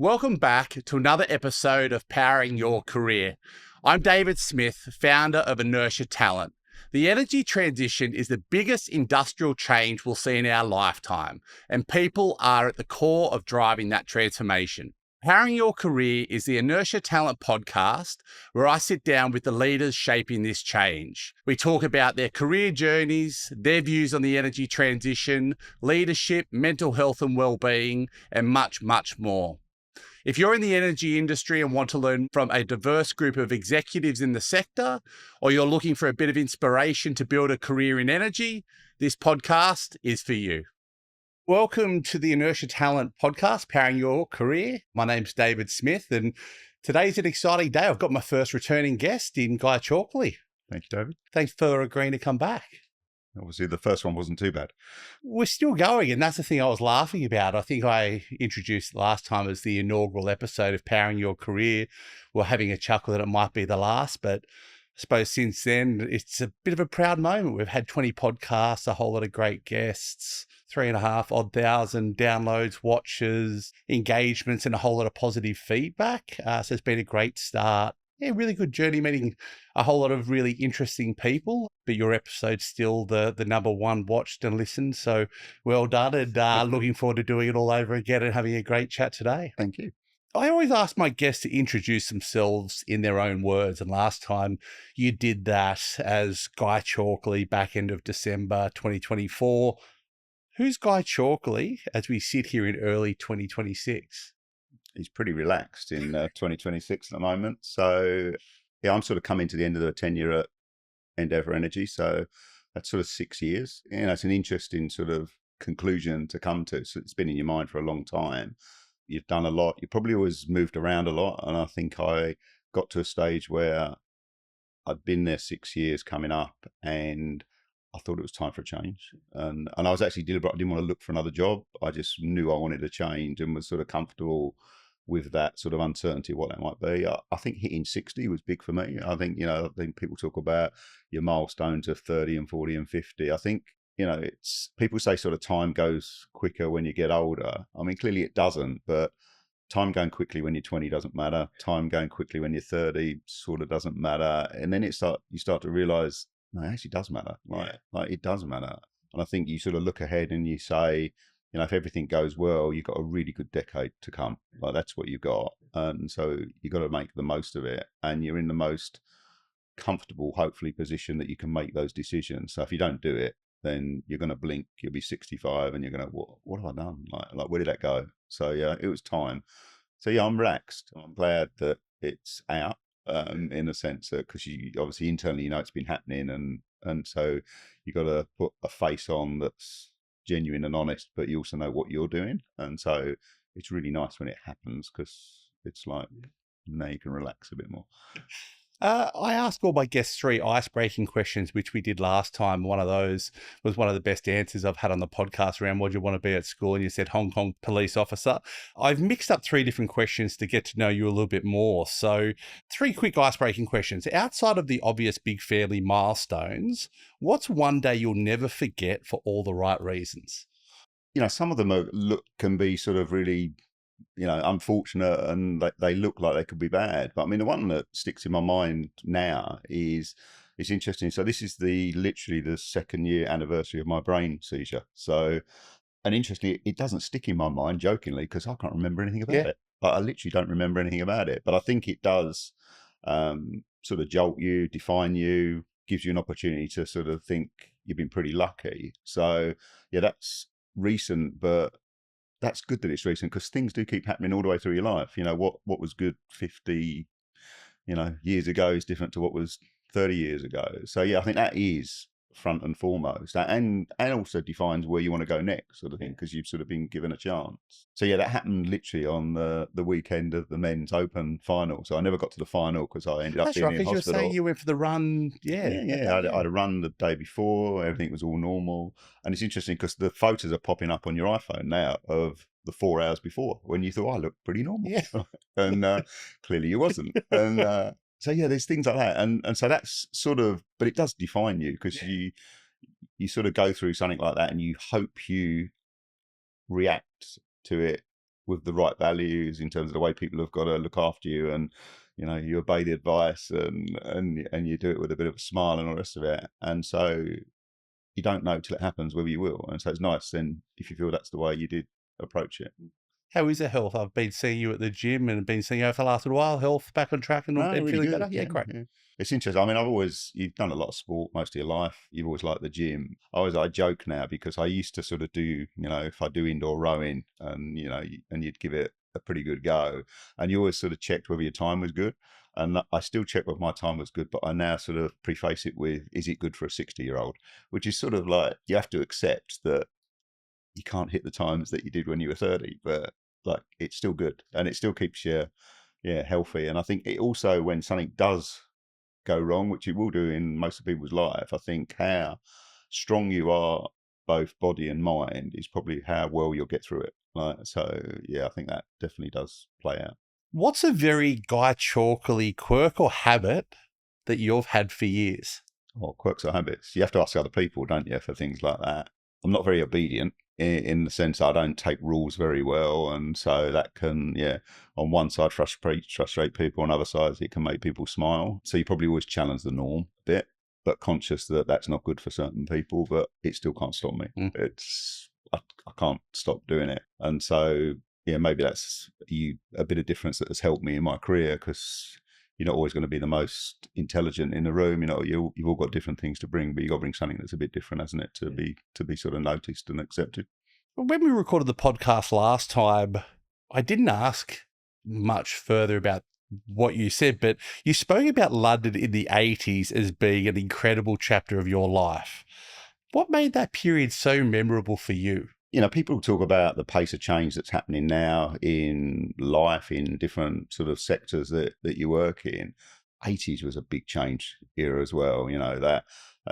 Welcome back to another episode of Powering Your Career. I'm David Smith, founder of Inertia Talent. The energy transition is the biggest industrial change we'll see in our lifetime, and people are at the core of driving that transformation. Powering Your Career is the Inertia Talent podcast where I sit down with the leaders shaping this change. We talk about their career journeys, their views on the energy transition, leadership, mental health and well-being, and much, much more. If you're in the energy industry and want to learn from a diverse group of executives in the sector, or you're looking for a bit of inspiration to build a career in energy, this podcast is for you. Welcome to the Inertia Talent podcast, Powering Your Career. My name's David Smith, and today's an exciting day. I've got my first returning guest in Guy Chalkley. Thank you, David. Thanks for agreeing to come back. Obviously, the first one wasn't too bad. We're still going, and that's the thing I was laughing about. I think I introduced last time as the inaugural episode of Powering Your Career. We're having a chuckle that it might be the last, but I suppose since then, it's a bit of a proud moment. We've had 20 podcasts, a whole lot of great guests, 3,500 downloads, watches, engagements, and a whole lot of positive feedback. So it's been a great start. Yeah, really good journey, meeting a whole lot of really interesting people, but your episode's still the number one watched and listened. So well done, and looking forward to doing it all over again and having a great chat today. Thank you. I always ask my guests to introduce themselves in their own words. And last time you did that as Guy Chalkley back end of December 2024. Who's Guy Chalkley as we sit here in early 2026? He's pretty relaxed in 2026 at the moment. So, yeah, I'm sort of coming to the end of the tenure at Endeavour Energy. So that's sort of 6 years. You know, it's an interesting sort of conclusion to come to. So it's been in your mind for a long time. You've done a lot. You probably always moved around a lot. And I think I got to a stage where I'd been there 6 years coming up, and I thought it was time for a change. And I was actually deliberate. I didn't want to look for another job. I just knew I wanted to change and was sort of comfortable with that sort of uncertainty, what that might be. I think hitting 60 was big for me. I think people talk about your milestones of 30 and 40 and 50. I think, it's, people say sort of time goes quicker when you get older. I mean, clearly it doesn't, but time going quickly when you're 20 doesn't matter. Time going quickly when you're 30 sort of doesn't matter. And then you start to realize, no, it actually does matter. Like it does matter. And I think you sort of look ahead and you say, if everything goes well, you've got a really good decade to come. Like that's what you've got. And so you've got to make the most of it. And you're in the most comfortable, hopefully, position that you can make those decisions. So if you don't do it, then you're going to blink, you'll be 65 and you're going to, what have I done? Like, where did that go? So yeah, it was time. So yeah, I'm relaxed. I'm glad that it's out in the sense that, because you obviously internally, it's been happening. And so you got to put a face on that's genuine and honest, but you also know what you're doing. And so it's really nice when it happens, because it's like, now you can relax a bit more. I asked all my guests 3 ice-breaking questions, which we did last time. One of those was one of the best answers I've had on the podcast around what do you want to be at school? And you said Hong Kong police officer. I've mixed up 3 different questions to get to know you a little bit more. So 3 quick ice-breaking questions. Outside of the obvious big family milestones, what's one day you'll never forget for all the right reasons? Some of them can be sort of really unfortunate, and they look like they could be bad. But I mean, the one that sticks in my mind now is, it's interesting. So this is literally the 2nd year anniversary of my brain seizure. So, and interestingly, it doesn't stick in my mind, jokingly, because I can't remember anything about it. But I literally don't remember anything about it. But I think it does sort of jolt you, define you, gives you an opportunity to sort of think you've been pretty lucky. So yeah, that's recent, but that's good that it's recent, because things do keep happening all the way through your life. What was good 50, years ago is different to what was 30 years ago. So yeah, I think that is front and foremost, and also defines where you want to go next, sort of thing, because you've sort of been given a chance. So yeah, that happened literally on the weekend of the men's open final. So I never got to the final because I ended up being in hospital. You were saying you went for the run. I had a run the day before. Everything was all normal. And it's interesting because the photos are popping up on your iPhone now of the 4 hours before, when you thought I looked pretty normal. And clearly you wasn't. And so yeah, there's things like that, and so that's sort of, but it does define you, because you sort of go through something like that, and you hope you react to it with the right values in terms of the way people have got to look after you, and you obey the advice, and you do it with a bit of a smile and all the rest of it. And so you don't know till it happens whether you will. And so it's nice then if you feel that's the way you did approach it. How is the health? I've been seeing you at the gym and been seeing you over the last little while. Health back on track and No, really feeling good. better? Yeah, great. Yeah. It's interesting. I mean, you've done a lot of sport most of your life. You've always liked the gym. I joke now because I used to sort of do, if I do indoor rowing and, and you'd give it a pretty good go, and you always sort of checked whether your time was good. And I still check whether my time was good, but I now sort of preface it with, is it good for a 60-year-old? Which is sort of like, you have to accept that you can't hit the times that you did when you were 30, but like it's still good and it still keeps you healthy. And I think it also, when something does go wrong, which it will do in most of people's life, I think how strong you are, both body and mind, is probably how well you'll get through it. So yeah, I think that definitely does play out. What's a very Guy Chalkley quirk or habit that you've had for years? Well, quirks or habits, you have to ask other people, don't you, for things like that. I'm not very obedient in the sense I don't take rules very well, and so that can, on one side frustrate people, on other sides it can make people smile. So you probably always challenge the norm a bit, but conscious that that's not good for certain people, but it still can't stop me. I can't stop doing it. And so maybe that's a bit of difference that has helped me in my career, because you're not always going to be the most intelligent in the room. You've all got different things to bring, but you've got to bring something that's a bit different, hasn't it, to be sort of noticed and accepted. When we recorded the podcast last time, I didn't ask much further about what you said, but you spoke about London in the 80s as being an incredible chapter of your life. What made that period so memorable for you? People talk about the pace of change that's happening now in life, in different sort of sectors that you work in. 80s was a big change era as well. That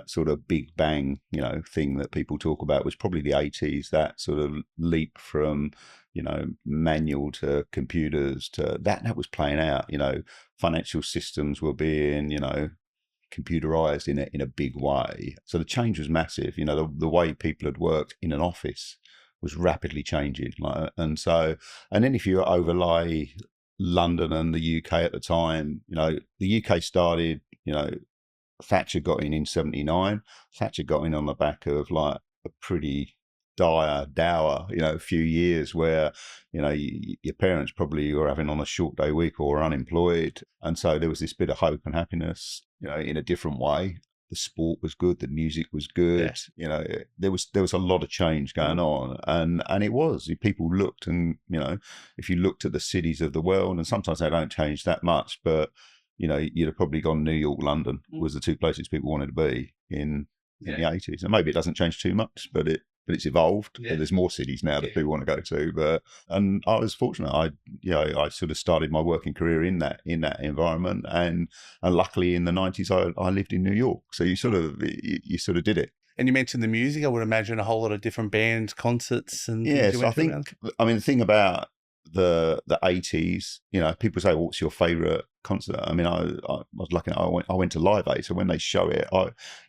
sort of big bang, thing that people talk about was probably the 80s, that sort of leap from, manual to computers to that was playing out. Financial systems were being, computerized in a big way. So the change was massive. The way people had worked in an office was rapidly changing. And then if you overlay London and the UK at the time, the UK started, Thatcher got in 79. Thatcher got in on the back of like a pretty dour, few years where, your parents probably were having on a short day week or were unemployed. And so there was this bit of hope and happiness, in a different way. The sport was good, the music was good. Yeah. There was a lot of change going on, and it was. People looked, and if you looked at the cities of the world, and sometimes they don't change that much, but you'd have probably gone New York, London was the two places people wanted to be in the 80s. And maybe it doesn't change too much, but it's evolved. Yeah. There's more cities now that people want to go to. And I was fortunate. I sort of started my working career in that environment, and luckily in the 90s I lived in New York. So you sort of did it. And you mentioned the music. I would imagine a whole lot of different bands, concerts, and things you went through. The thing about the 80s, people say, what's your favorite concert? I mean, I was lucky. I went to Live Aid, so when they show it,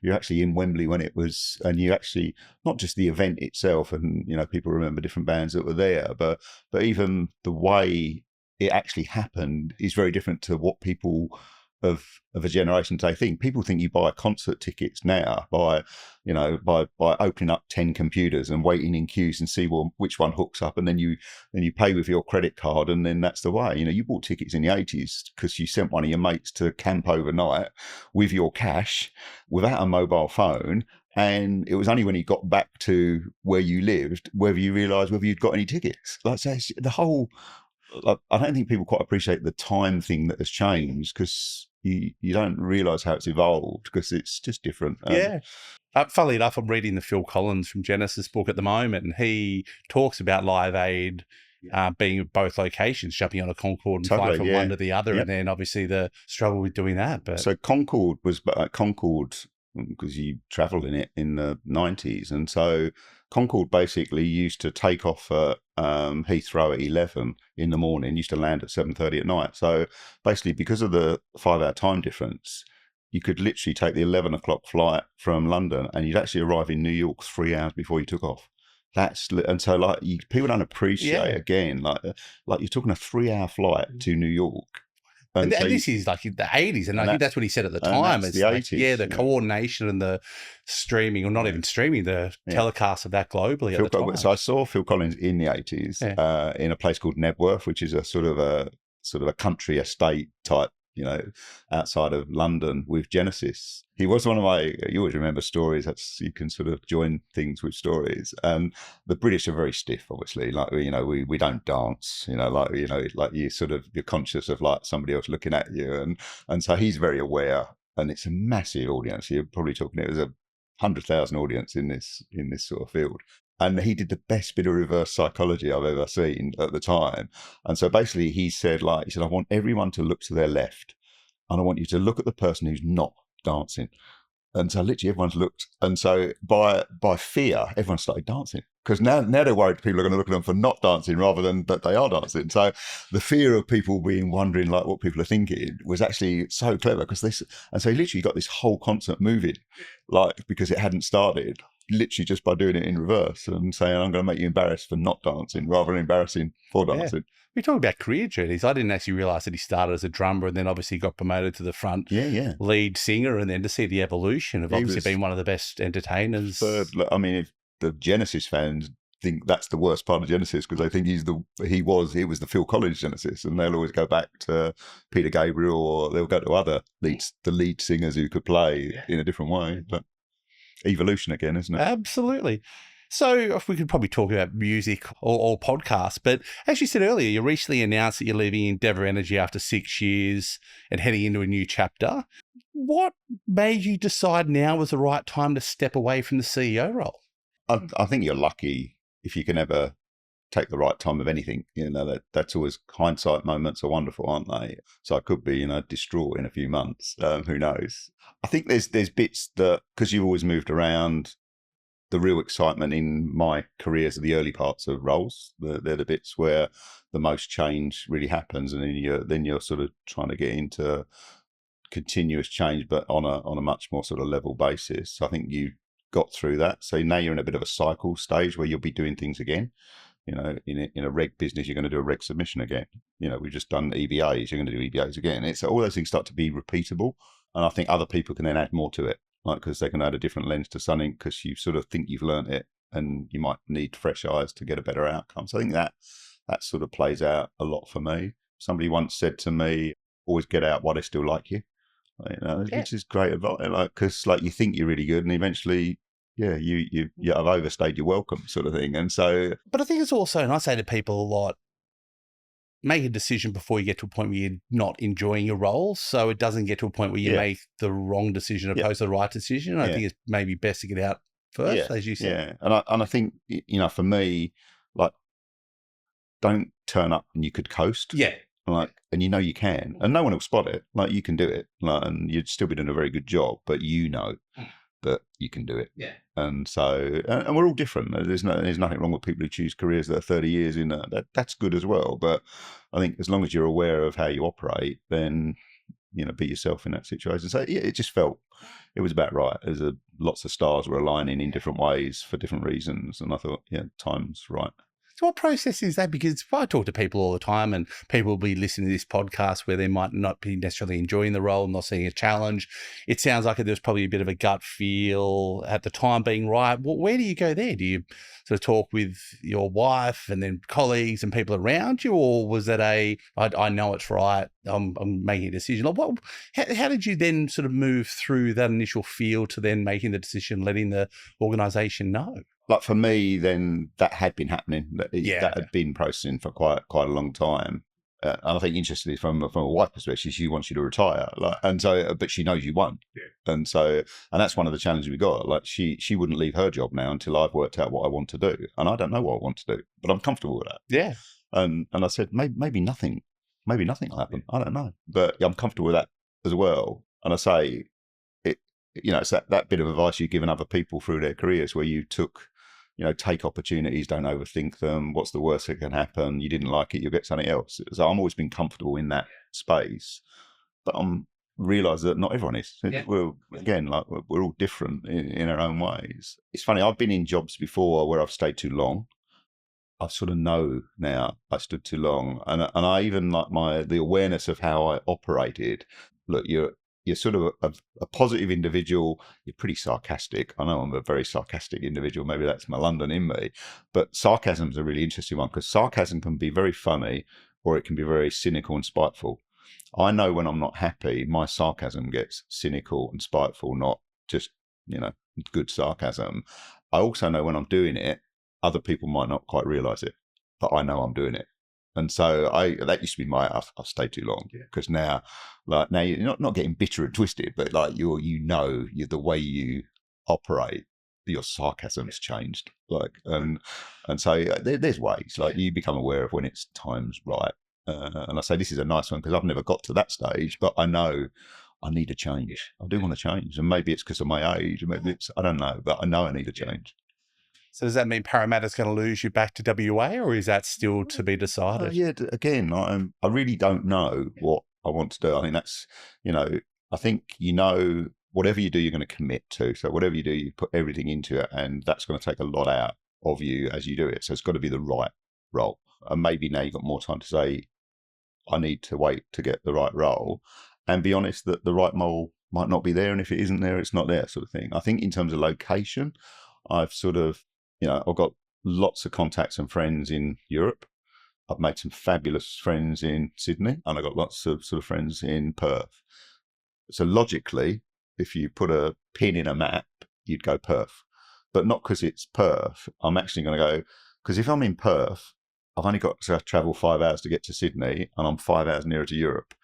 you're actually in Wembley when it was, and you actually, not just the event itself, and people remember different bands that were there, but even the way it actually happened is very different to what people of a generation today think. People think you buy concert tickets now by opening up 10 computers and waiting in queues and see which one hooks up, and then you pay with your credit card, and then that's the way. You bought tickets in the 80s because you sent one of your mates to camp overnight with your cash without a mobile phone, and it was only when you got back to where you lived whether you realised whether you'd got any tickets. Like, so the whole, I don't think people quite appreciate the time thing that has changed, because you don't realise how it's evolved, because it's just different. Funnily enough, I'm reading the Phil Collins from Genesis book at the moment, and he talks about Live Aid being at both locations, jumping on a Concorde and flying from one to the other, and then obviously the struggle with doing that. But so Concorde was because you travelled in it in the 90s, and so Concorde basically used to take off at Heathrow at 11 in the morning, used to land at 7:30 at night. So basically, because of the 5-hour time difference, you could literally take the 11 o'clock flight from London, and you'd actually arrive in New York 3 hours before you took off. and so like people don't appreciate Yeah. again, like you're talking a 3-hour flight to New York. And So this is like in the 80s, and I think that's what he said at the time. that's It's the like, 80s. the coordination and the streaming, or not even streaming, the telecast of that globally at the time. So I saw Phil Collins in the 80s in a place called Nebworth, which is a sort of a country estate type, outside of London, with Genesis. He was one of you always remember stories. You can sort of join things with stories. The British are very stiff, obviously. Like, we don't dance, like you're conscious of like somebody else looking at you. And so he's very aware, and it's a massive audience. You're probably talking, it was 100,000 audience in this sort of field. And he did the best bit of reverse psychology I've ever seen at the time. And so basically he said, I want everyone to look to their left, and I want you to look at the person who's not dancing. And so literally everyone's looked. And so by fear, everyone started dancing. Because now they're worried people are going to look at them for not dancing rather than that they are dancing. So the fear of people wondering like what people are thinking was actually so clever, and so he literally got this whole concert moving, like, because it hadn't started, literally just by doing it in reverse and saying, I'm going to make you embarrassed for not dancing rather than embarrassing for dancing. We talk about career journeys. I didn't actually realise that he started as a drummer and then obviously got promoted to the front lead singer, and then to see the evolution of obviously being one of the best entertainers. If the Genesis fans think that's the worst part of Genesis, because they think he was the Phil Collins Genesis, and they'll always go back to Peter Gabriel, or they'll go to other the lead singers who could play in a different way. But evolution again, isn't it? Absolutely. So we could probably talk about music or podcasts, but as you said earlier, you recently announced that you're leaving Endeavour Energy after 6 years and heading into a new chapter. What made you decide now was the right time to step away from the CEO role? I think you're lucky if you can ever take the right time of anything. That's always, hindsight moments are wonderful, aren't they? So I could be, distraught in a few months. Who knows? I think there's bits that, because you've always moved around, the real excitement in my careers are the early parts of roles. They're the bits where the most change really happens, and then you're sort of trying to get into continuous change, but on a much more sort of level basis. So I think you got through that. So now you're in a bit of a cycle stage where you'll be doing things again. In a reg business, you're going to do a reg submission again. We've just done EBAs, you're going to do EBAs again. It's all those things start to be repeatable, and I think other people can then add more to it, like, because they can add a different lens to something, because you sort of think you've learned it, and you might need fresh eyes to get a better outcome. So I think that sort of plays out a lot for me. Somebody once said to me, "Always get out while they still like you," which is great advice. Because you think you're really good, and eventually, you have overstayed your welcome, sort of thing. And so, but I think it's also, and I say to people a lot, make a decision before you get to a point where you're not enjoying your role, so it doesn't get to a point where you make the wrong decision opposed to the right decision. I think it's maybe best to get out first, as you said. Yeah, and I think, for me, like, don't turn up and you could coast. Yeah. And you can, and no one will spot it. Like, you can do it, and you'd still be doing a very good job, but that you can do it. Yeah. And so, and we're all different. There's nothing wrong with people who choose careers that are 30 years in. That's good as well. But I think as long as you're aware of how you operate, then, be yourself in that situation. So it just felt it was about right. Lots of stars were aligning in different ways for different reasons. And I thought, time's right. So what process is that? Because I talk to people all the time, and people will be listening to this podcast where they might not be necessarily enjoying the role, not seeing a challenge. It sounds like there's probably a bit of a gut feel at the time being right. Well, where do you go there? Do you sort of talk with your wife and then colleagues and people around you, or was that I know it's right, I'm making a decision? How did you then sort of move through that initial feel to then making the decision, letting the organisation know? Like, for me, then that had been happening. That had been processing for quite a long time. And I think, interestingly, from a wife perspective, she wants you to retire, but she knows you won't. Yeah. And that's one of the challenges we got. Like, she wouldn't leave her job now until I've worked out what I want to do, and I don't know what I want to do, but I'm comfortable with that. Yeah. And I said, maybe nothing will happen. I don't know, but I'm comfortable with that as well. And I say, it's that bit of advice you've given other people through their careers, where you took. Take opportunities, don't overthink them. What's the worst that can happen? You didn't like it, you'll get something else. So I've always been comfortable in that space, but I'm realize that not everyone is. Yeah. We're all different in our own ways. It's funny, I've been in jobs before where I've stayed too long. I sort of know now I stood too long, and I even like the awareness of how I operated. Look, you're sort of a positive individual. You're pretty sarcastic. I know I'm a very sarcastic individual. Maybe that's my London in me, but sarcasm's a really interesting one because sarcasm can be very funny or it can be very cynical and spiteful. I know when I'm not happy, my sarcasm gets cynical and spiteful, not just, good sarcasm. I also know when I'm doing it, other people might not quite realize it, but I know I'm doing it. And so that used to be I've stayed too long, because now you're not getting bitter and twisted, but like you're the way you operate, your sarcasm's changed. And so there's ways, like you become aware of when it's time's right. And I say this is a nice one because I've never got to that stage, but I know I need a change. I do want to change, and maybe it's because of my age, maybe I don't know, but I know I need a change. So does that mean Parramatta's going to lose you back to WA, or is that still to be decided? Again, I really don't know what I want to do. I think that's, I think, whatever you do, you're going to commit to. So whatever you do, you put everything into it, and that's going to take a lot out of you as you do it. So it's got to be the right role. And maybe now you've got more time to say, I need to wait to get the right role, and be honest that the right role might not be there. And if it isn't there, it's not there, sort of thing. I think in terms of location, I've sort of, I've got lots of contacts and friends in Europe. I've made some fabulous friends in Sydney, and I've got lots of sort of friends in Perth. So logically, if you put a pin in a map, you'd go Perth, but not because it's Perth. I'm actually going to go, because if I'm in Perth, I've only got to travel 5 hours to get to Sydney, and I'm 5 hours nearer to Europe.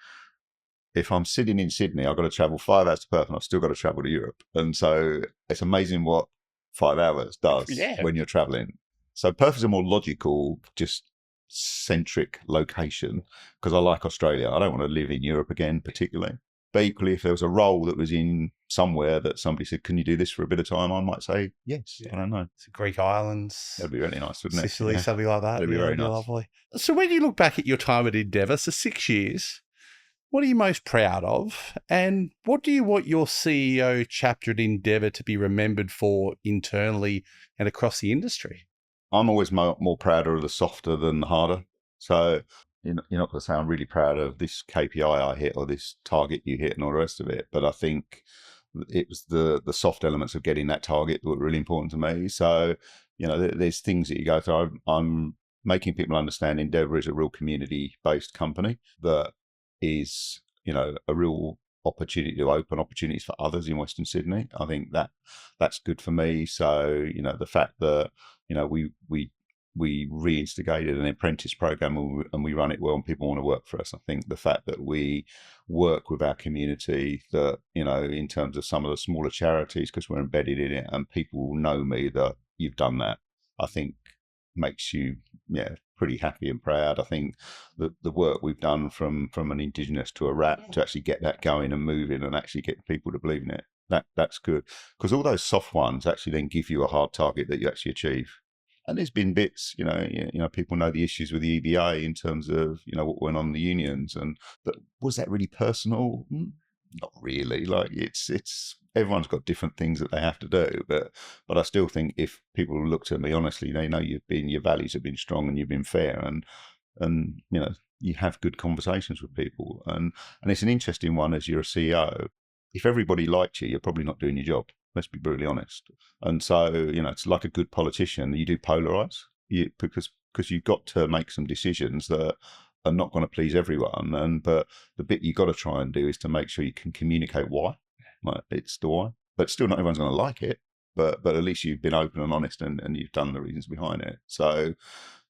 If I'm sitting in Sydney, I've got to travel 5 hours to Perth, and I've still got to travel to Europe. And so it's amazing what 5 hours does when you're traveling. So Perth is a more logical, just centric location, because I like Australia. I don't want to live in Europe again, particularly. But equally, if there was a role that was in somewhere that somebody said, can you do this for a bit of time? I might say, yes. I don't know. It's Greek islands. That'd be really nice, wouldn't it? Sicily, something like that. That'd be very nice. Lovely. So when you look back at your time at Endeavour, so 6 years, what are you most proud of? And what do you want your CEO chapter at Endeavour to be remembered for internally and across the industry? I'm always more prouder of the softer than the harder. So you're not going to say I'm really proud of this KPI I hit or this target you hit and all the rest of it. But I think it was the soft elements of getting that target that were really important to me. So, there's things that you go through. I'm making people understand Endeavour is a real community-based company that is, a real opportunity to open opportunities for others in Western Sydney. I think that's good for me. So, the fact that, we reinstigated an apprentice program and we run it well and people want to work for us. I think the fact that we work with our community, that, in terms of some of the smaller charities, because we're embedded in it and people will know me that you've done that, I think makes you, pretty happy and proud. I think the work we've done from an Indigenous to a RAP to actually get that going and moving and actually get people to believe in it, that's good. Because all those soft ones actually then give you a hard target that you actually achieve. And there's been bits, people know the issues with the EBA in terms of, what went on in the unions. But was that really personal? Not really. Like it's everyone's got different things that they have to do. But I still think if people looked at me honestly, they know your values have been strong and you've been fair, and you have good conversations with people. And it's an interesting one as you're a CEO. If everybody liked you, you're probably not doing your job. Let's be brutally honest. And so, it's like a good politician. You do polarize, because you've got to make some decisions that are not going to please everyone. But the bit you've got to try and do is to make sure you can communicate why. Like, it's the why. But still, not everyone's going to like it. But at least you've been open and honest, and you've done the reasons behind it. So,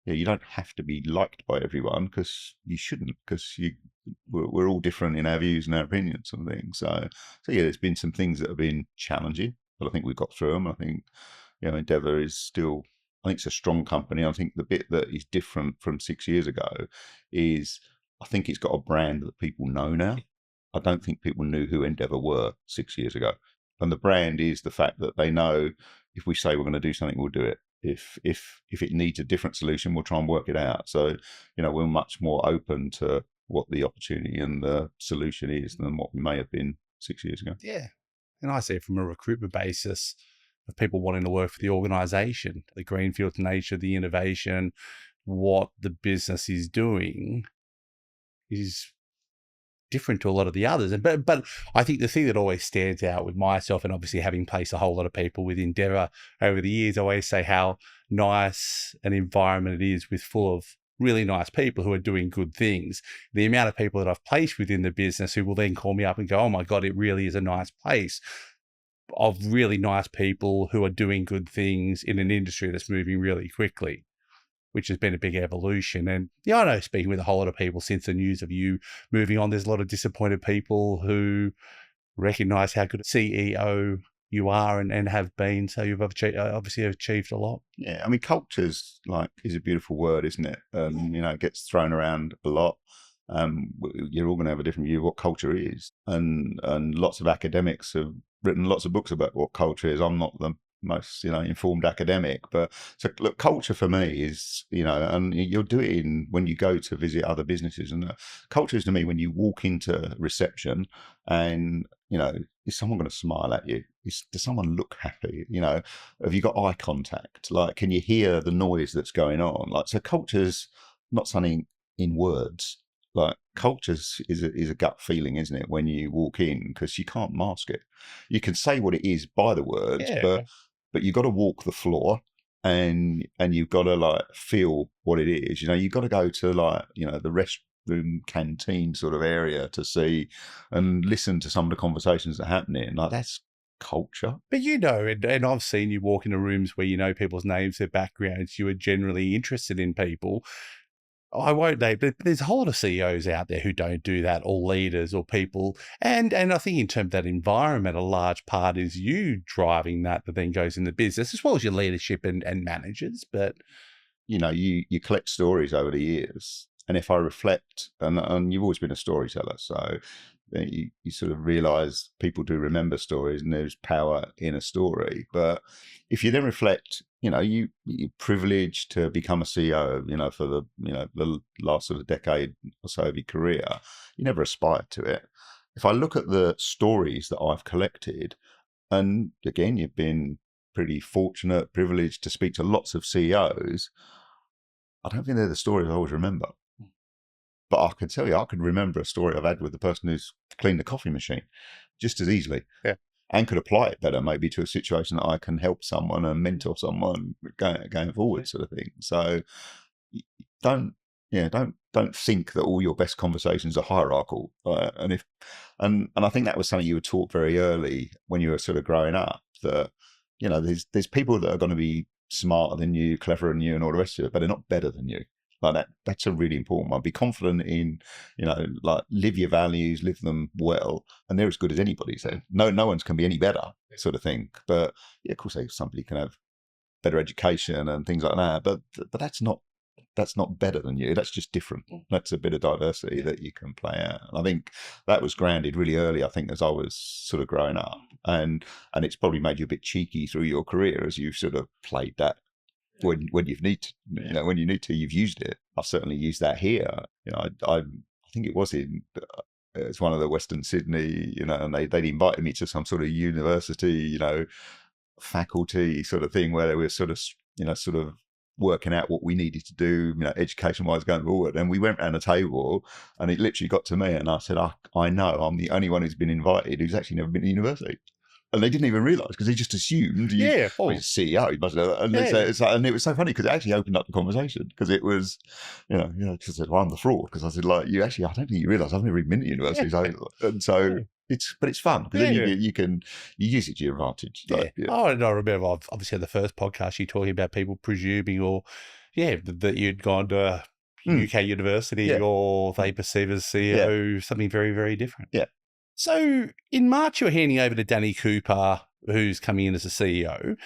you don't have to be liked by everyone, because you shouldn't, because we're all different in our views and our opinions and things. So there's been some things that have been challenging, but I think we've got through them. I think, Endeavour is still, I think it's a strong company. I think the bit that is different from 6 years ago is I think it's got a brand that people know now. I don't think people knew who Endeavour were 6 years ago. And the brand is the fact that they know if we say we're going to do something, we'll do it. If it needs a different solution, we'll try and work it out. So, we're much more open to what the opportunity and the solution is than what we may have been 6 years ago. Yeah. And I see it from a recruitment basis of people wanting to work for the organization, the greenfield nature, the innovation, what the business is doing is different to a lot of the others. But I think the thing that always stands out with myself, and obviously having placed a whole lot of people with Endeavour over the years, I always say how nice an environment it is with full of really nice people who are doing good things. The amount of people that I've placed within the business who will then call me up and go, oh my God, it really is a nice place, of really nice people who are doing good things in an industry that's moving really quickly, which has been a big evolution. And yeah, I know, speaking with a whole lot of people since the news of you moving on, there's a lot of disappointed people who recognize how good a CEO you are and have been. So you've obviously achieved a lot. Yeah, I mean, culture's is a beautiful word, isn't it? It gets thrown around a lot. You're all going to have a different view of what culture is, and lots of academics have written lots of books about what culture is. I'm not the most informed academic, but so look, culture for me is and you'll do it when you go to visit other businesses, and culture is to me when you walk into reception and is someone going to smile at you? Does someone look happy? Have you got eye contact? Like, can you hear the noise that's going on? Like, so culture's not something in words. Like, culture is a gut feeling, isn't it? When you walk in, because you can't mask it. You can say what it is by the words, Yeah. but you've got to walk the floor, and you've got to feel what it is. You've got to go to the restroom canteen sort of area to see and listen to some of the conversations that are happening. Like, that's culture. But and I've seen you walk into rooms where you know people's names, their backgrounds, you are generally interested in people. I won't name, but there's a whole lot of CEOs out there who don't do that, or leaders or people. And I think in terms of that environment, a large part is you driving that then goes in the business, as well as your leadership and managers. But you collect stories over the years. And if I reflect, and you've always been a storyteller, so you sort of realize people do remember stories and there's power in a story. But if you then reflect, you're privileged to become a CEO, for the last sort of decade or so of your career. You never aspired to it. If I look at the stories that I've collected, and again, you've been pretty fortunate, privileged to speak to lots of CEOs, I don't think they're the stories I always remember. But I can tell you, I could remember a story I've had with the person who's cleaned the coffee machine just as easily. Yeah. And could apply it better maybe to a situation that I can help someone and mentor someone going forward, sort of thing. So don't think that all your best conversations are hierarchical. And I think that was something you were taught very early when you were sort of growing up, that there's people that are going to be smarter than you, cleverer than you, and all the rest of it, but they're not better than you. Like that's a really important one. Be confident in, live your values, live them well, and they're as good as anybody. So no one's can be any better, sort of thing. But yeah, of course, somebody can have better education and things like that. But that's not better than you. That's just different. That's a bit of diversity that you can play out. And I think that was grounded really early, I think, as I was sort of growing up, and it's probably made you a bit cheeky through your career as you've sort of played that. When you need to, you've used it. I've certainly used that here. I think it was it's one of the Western Sydney, and they'd invited me to some sort of university, faculty sort of thing where they were sort of working out what we needed to do, education wise going forward. And we went around a table, and it literally got to me, and I said, I know I'm the only one who's been invited who's actually never been to university. And they didn't even realise, because they just assumed he's a CEO. He must know. And and it was so funny because it actually opened up the conversation, because it was, because I said, well, I'm the fraud, because I said, I don't think you realise I've never even been to university. It's fun, because then you use it to your advantage. Oh, and I remember obviously the first podcast you talking about people presuming that you'd gone to UK university, or they perceive as CEO something very, very different. Yeah. So in March, you're handing over to Danny Cooper, who's coming in as a CEO.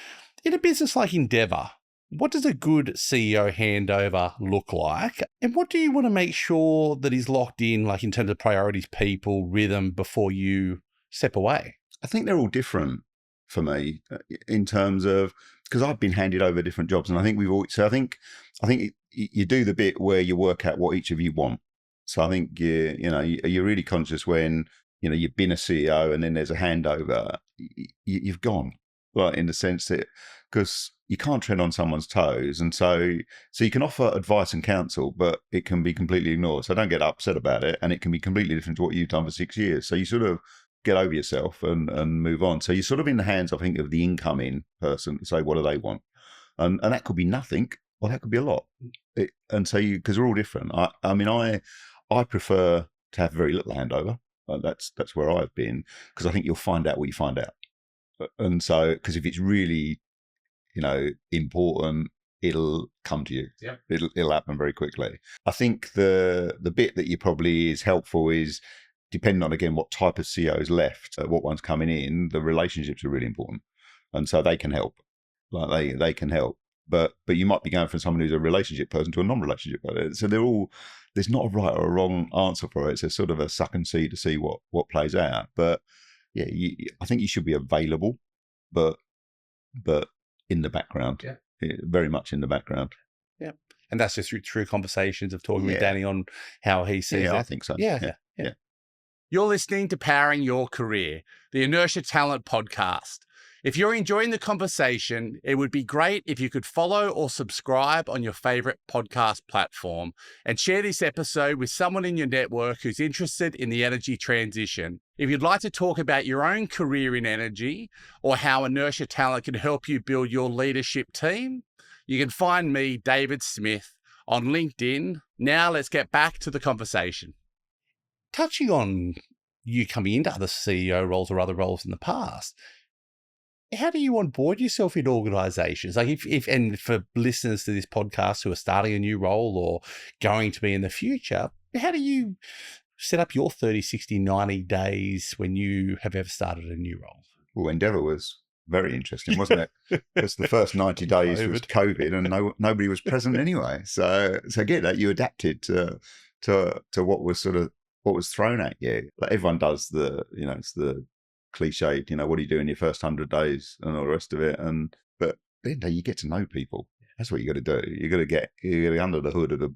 In a business like Endeavour, what does a good CEO handover look like? And what do you want to make sure that is locked in, like in terms of priorities, people, rhythm, before you step away? I think they're all different for me in terms of, because I've been handed over different jobs, and I think I think you do the bit where you work out what each of you want. So I think you're really conscious when you've been a CEO and then there's a handover. You've gone, like, in the sense that, because you can't tread on someone's toes, and so you can offer advice and counsel, but it can be completely ignored. So don't get upset about it, and it can be completely different to what you've done for 6 years. So you sort of get over yourself and move on. So you're sort of in the hands, I think, of the incoming person to say, what do they want? And that could be nothing, or that could be a lot. And so because we're all different. I mean, I prefer to have very little handover. That's where I've been, because I think you'll find out what you find out. And so, because if it's really, important, it'll come to you. Yeah. It'll happen very quickly. I think the bit that you probably is helpful is, depending on, again, what type of CEO is left, what one's coming in, the relationships are really important. And so they can help. Like they can help. But you might be going from someone who's a relationship person to a non-relationship person. So there's not a right or a wrong answer for it. It's a sort of a suck and see to see what plays out. But yeah, I think you should be available, but in the background. Yeah, very much in the background. Yeah. And that's just through conversations of talking with Danny on how he sees it. I think so. Yeah. You're listening to Powering Your Career, the Inertia Talent podcast. If you're enjoying the conversation, it would be great if you could follow or subscribe on your favorite podcast platform and share this episode with someone in your network who's interested in the energy transition. If you'd like to talk about your own career in energy or how Inertia Talent can help you build your leadership team, you can find me, David Smith, on LinkedIn. Now let's get back to the conversation. Touching on you coming into other CEO roles or other roles in the past, how do you onboard yourself in organizations? Like if and for listeners to this podcast who are starting a new role or going to be in the future, how do you set up your 30, 60, 90 days when you have ever started a new role? Well, Endeavour was very interesting, wasn't it? Because the first 90 days was COVID and nobody was present anyway. So again, that you adapted to what was thrown at you. Like everyone does it's the cliched, what do you do in your first 100 days and all the rest of it. But then you get to know people. That's what you got to do. You got to get under the hood of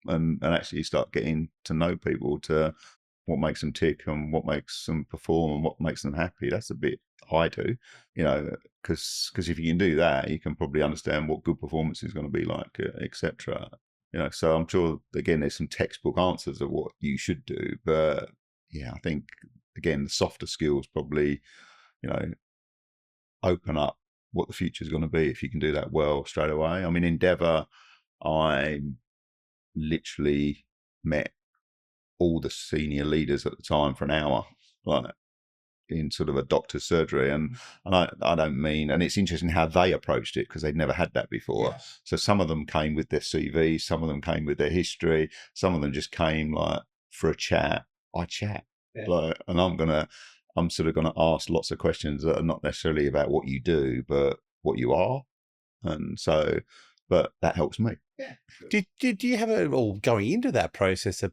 and actually start getting to know people, to what makes them tick and what makes them perform and what makes them happy. That's a bit I do, because if you can do that, you can probably understand what good performance is going to be like, etc. So I'm sure, again, there's some textbook answers of what you should do, but yeah, I think, again, the softer skills probably, open up what the future is going to be if you can do that well straight away. I mean, Endeavour, I literally met all the senior leaders at the time for an hour, like in sort of a doctor's surgery. And I don't mean, and it's interesting how they approached it, because they'd never had that before. Yes. So some of them came with their CV, some of them came with their history, some of them just came like for a chat. I chat. Yeah. And I'm sort of gonna ask lots of questions that are not necessarily about what you do, but what you are. And so, but that helps me. Yeah. Did you have going into that process a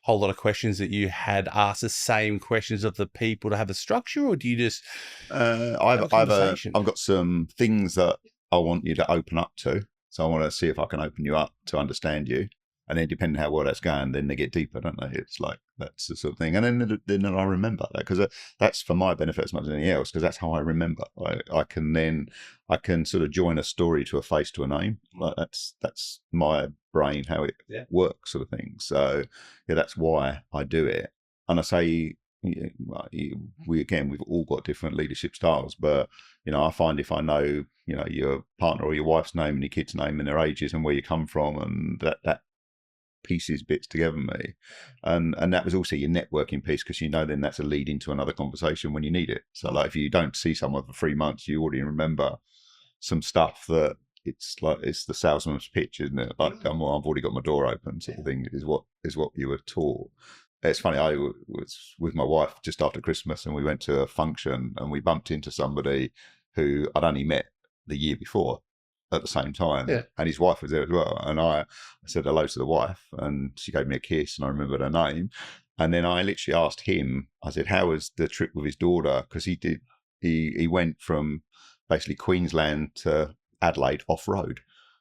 whole lot of questions that you had asked the same questions of the people to have a structure, or do you just I've got some things that I want you to open up to. So I want to see if I can open you up to understand you. And then depending on how well that's going, then they get deeper, don't they? It's like, that's the sort of thing. And then I remember that, because that's for my benefit as much as anything else, because that's how I remember. I can sort of join a story to a face to a name. Like that's my brain, how it works, sort of thing. So yeah, that's why I do it. And I say, we've all got different leadership styles, but I find if I know your partner or your wife's name and your kid's name and their ages and where you come from, and that pieces bits together me, and that was also your networking piece, because then that's a lead into another conversation when you need it. So like if you don't see someone for 3 months, you already remember some stuff that it's like, it's the salesman's pitch, isn't it? Like I've already got my door open, sort of thing, is what you were taught. It's funny, I was with my wife just after Christmas and we went to a function and we bumped into somebody who I'd only met the year before at the same time, and his wife was there as well. And I said hello to the wife and she gave me a kiss and I remembered her name. And then I literally asked him, I said, how was the trip with his daughter? Because he went from basically Queensland to Adelaide off-road.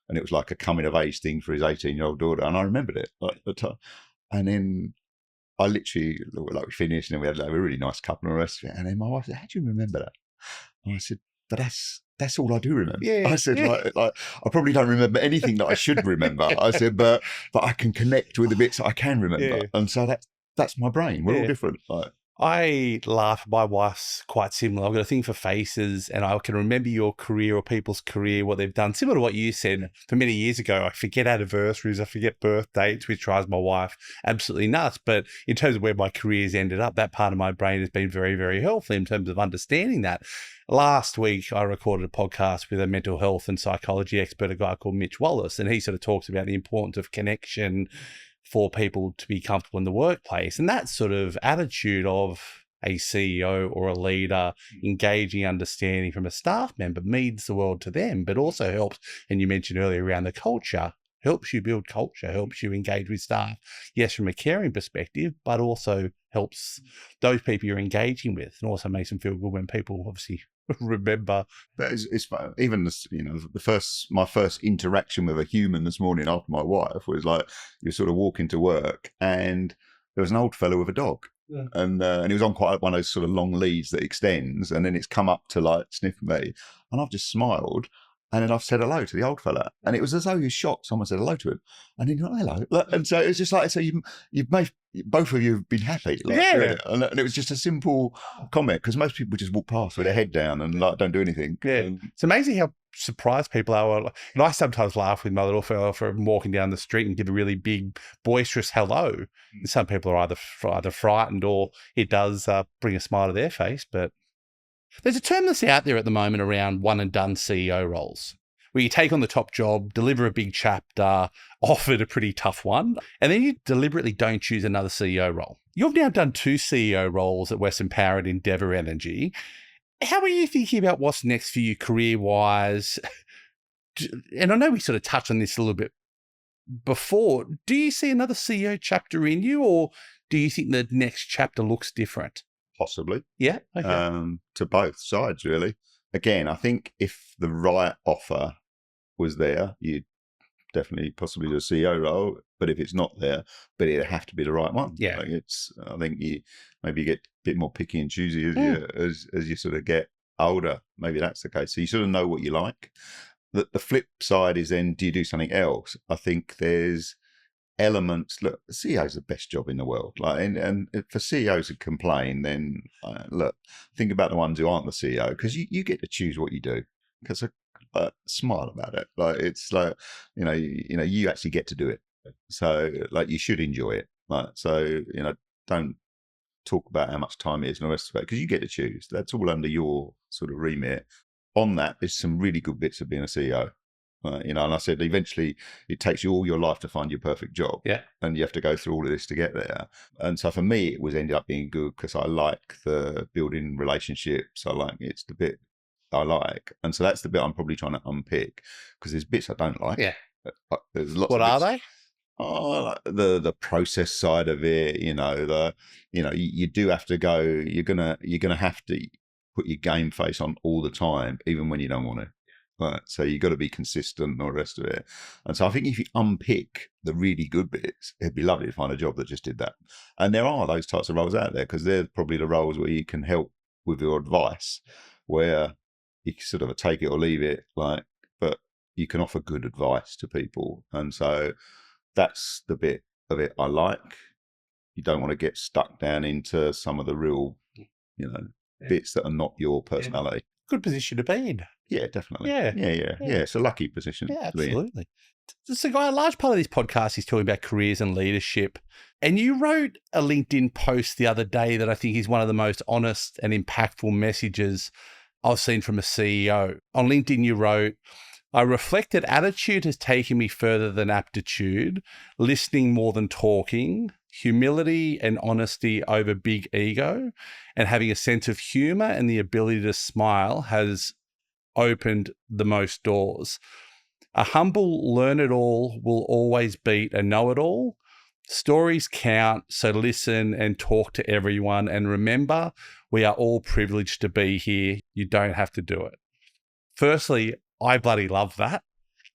And it was like a coming of age thing for his 18-year-old daughter. And I remembered it at the time. And then I literally, like, we finished, and then we had like a really nice couple and the rest of it. And then my wife said, "How do you remember that?" And I said, "But that's all I do remember." Yeah, I said, yeah. like I probably don't remember anything that I should remember. I said, but I can connect with the bits that I can remember. Yeah. And so that's my brain. We're all Yeah. different. Like, I laugh. My wife's quite similar. I've got a thing for faces, and I can remember your career or people's career, what they've done. Similar to what you said for many years ago. I forget anniversaries, I forget birth dates, which drives my wife absolutely nuts. But in terms of where my career's ended up, that part of my brain has been very, very helpful in terms of understanding that. Last week, I recorded a podcast with a mental health and psychology expert, a guy called Mitch Wallace, and he sort of talks about the importance of connection for people to be comfortable in the workplace. And that sort of attitude of a CEO or a leader engaging, understanding from a staff member means the world to them, but also helps, and you mentioned earlier around the culture, helps you build culture, helps you engage with staff, yes, from a caring perspective, but also helps those people you're engaging with, and also makes them feel good when people obviously remember. but it's even this, my first interaction with a human this morning after my wife was like, you're sort of walking to work, and there was an old fellow with a dog. Yeah. And he was on quite one of those sort of long leads that extends, and then it's come up to like sniff me, and I've just smiled, and then I've said hello to the old fella, and it was as though he was shocked someone said hello to him, and he went, hello. And so it's just like, so you've made, both of you have been happy. Like, Yeah. and it was just a simple comment, because most people just walk past with their head down and like don't do anything. Yeah. It's amazing how surprised people are. And I sometimes laugh with my little fellow for walking down the street and give a really big, boisterous hello. And some people are either frightened, or it does bring a smile to their face. But there's a term that's out there at the moment around one and done CEO roles, where you take on the top job, deliver a big chapter, offered a pretty tough one, and then you deliberately don't choose another CEO role. You've now done 2 CEO roles at Western Power and Endeavour Energy. How are you thinking about what's next for you career-wise? And I know we sort of touched on this a little bit before. Do you see another CEO chapter in you, or do you think the next chapter looks different? Possibly. Yeah. Okay. To both sides, really. Again, I think if the right offer was there, you'd definitely possibly do a CEO role. But if it's not there, but it'd have to be the right one. Yeah. Like, I think you get a bit more picky and choosy as you sort of get older. Maybe that's the case. So you sort of know what you like. The flip side is then, do you do something else? I think there's elements. Look, the CEO is the best job in the world. Like, and for CEOs to complain, then look, think about the ones who aren't the CEO, because you get to choose what you do. Because smile about it. Like, it's like, you actually get to do it. So like, you should enjoy it. Like, so don't talk about how much time it is and the rest of it, because you get to choose. That's all under your sort of remit. On that, there's some really good bits of being a CEO. And I said, eventually it takes you all your life to find your perfect job. Yeah. And you have to go through all of this to get there. And so for me, it was ended up being good, because I like the building relationships. It's the bit I like. And so that's the bit I'm probably trying to unpick, because there's bits I don't like. Yeah. There's lots. What of are bits. they? Oh, like the process side of it, you do have to go. You're gonna have to put your game face on all the time, even when you don't want to. Right, so you got to be consistent and all the rest of it. And so I think if you unpick the really good bits, it'd be lovely to find a job that just did that. And there are those types of roles out there, because they're probably the roles where you can help with your advice, where you can sort of take it or leave it, but you can offer good advice to people. And so that's the bit of it I like. You don't want to get stuck down into some of the real, bits that are not your personality. Good position to be in. Yeah, definitely. Yeah. Yeah. It's a lucky position. Yeah, to be in. absolutely. So, Guy, a large part of this podcast is talking about careers and leadership. And you wrote a LinkedIn post the other day that I think is one of the most honest and impactful messages I've seen from a CEO. On LinkedIn, you wrote, I reflect that attitude has taken me further than aptitude, listening more than talking, humility and honesty over big ego, and having a sense of humor and the ability to smile has opened the most doors. A humble learn-it-all will always beat a know-it-all. Stories count, so listen and talk to everyone. And remember, we are all privileged to be here. You don't have to do it. Firstly, I bloody love that.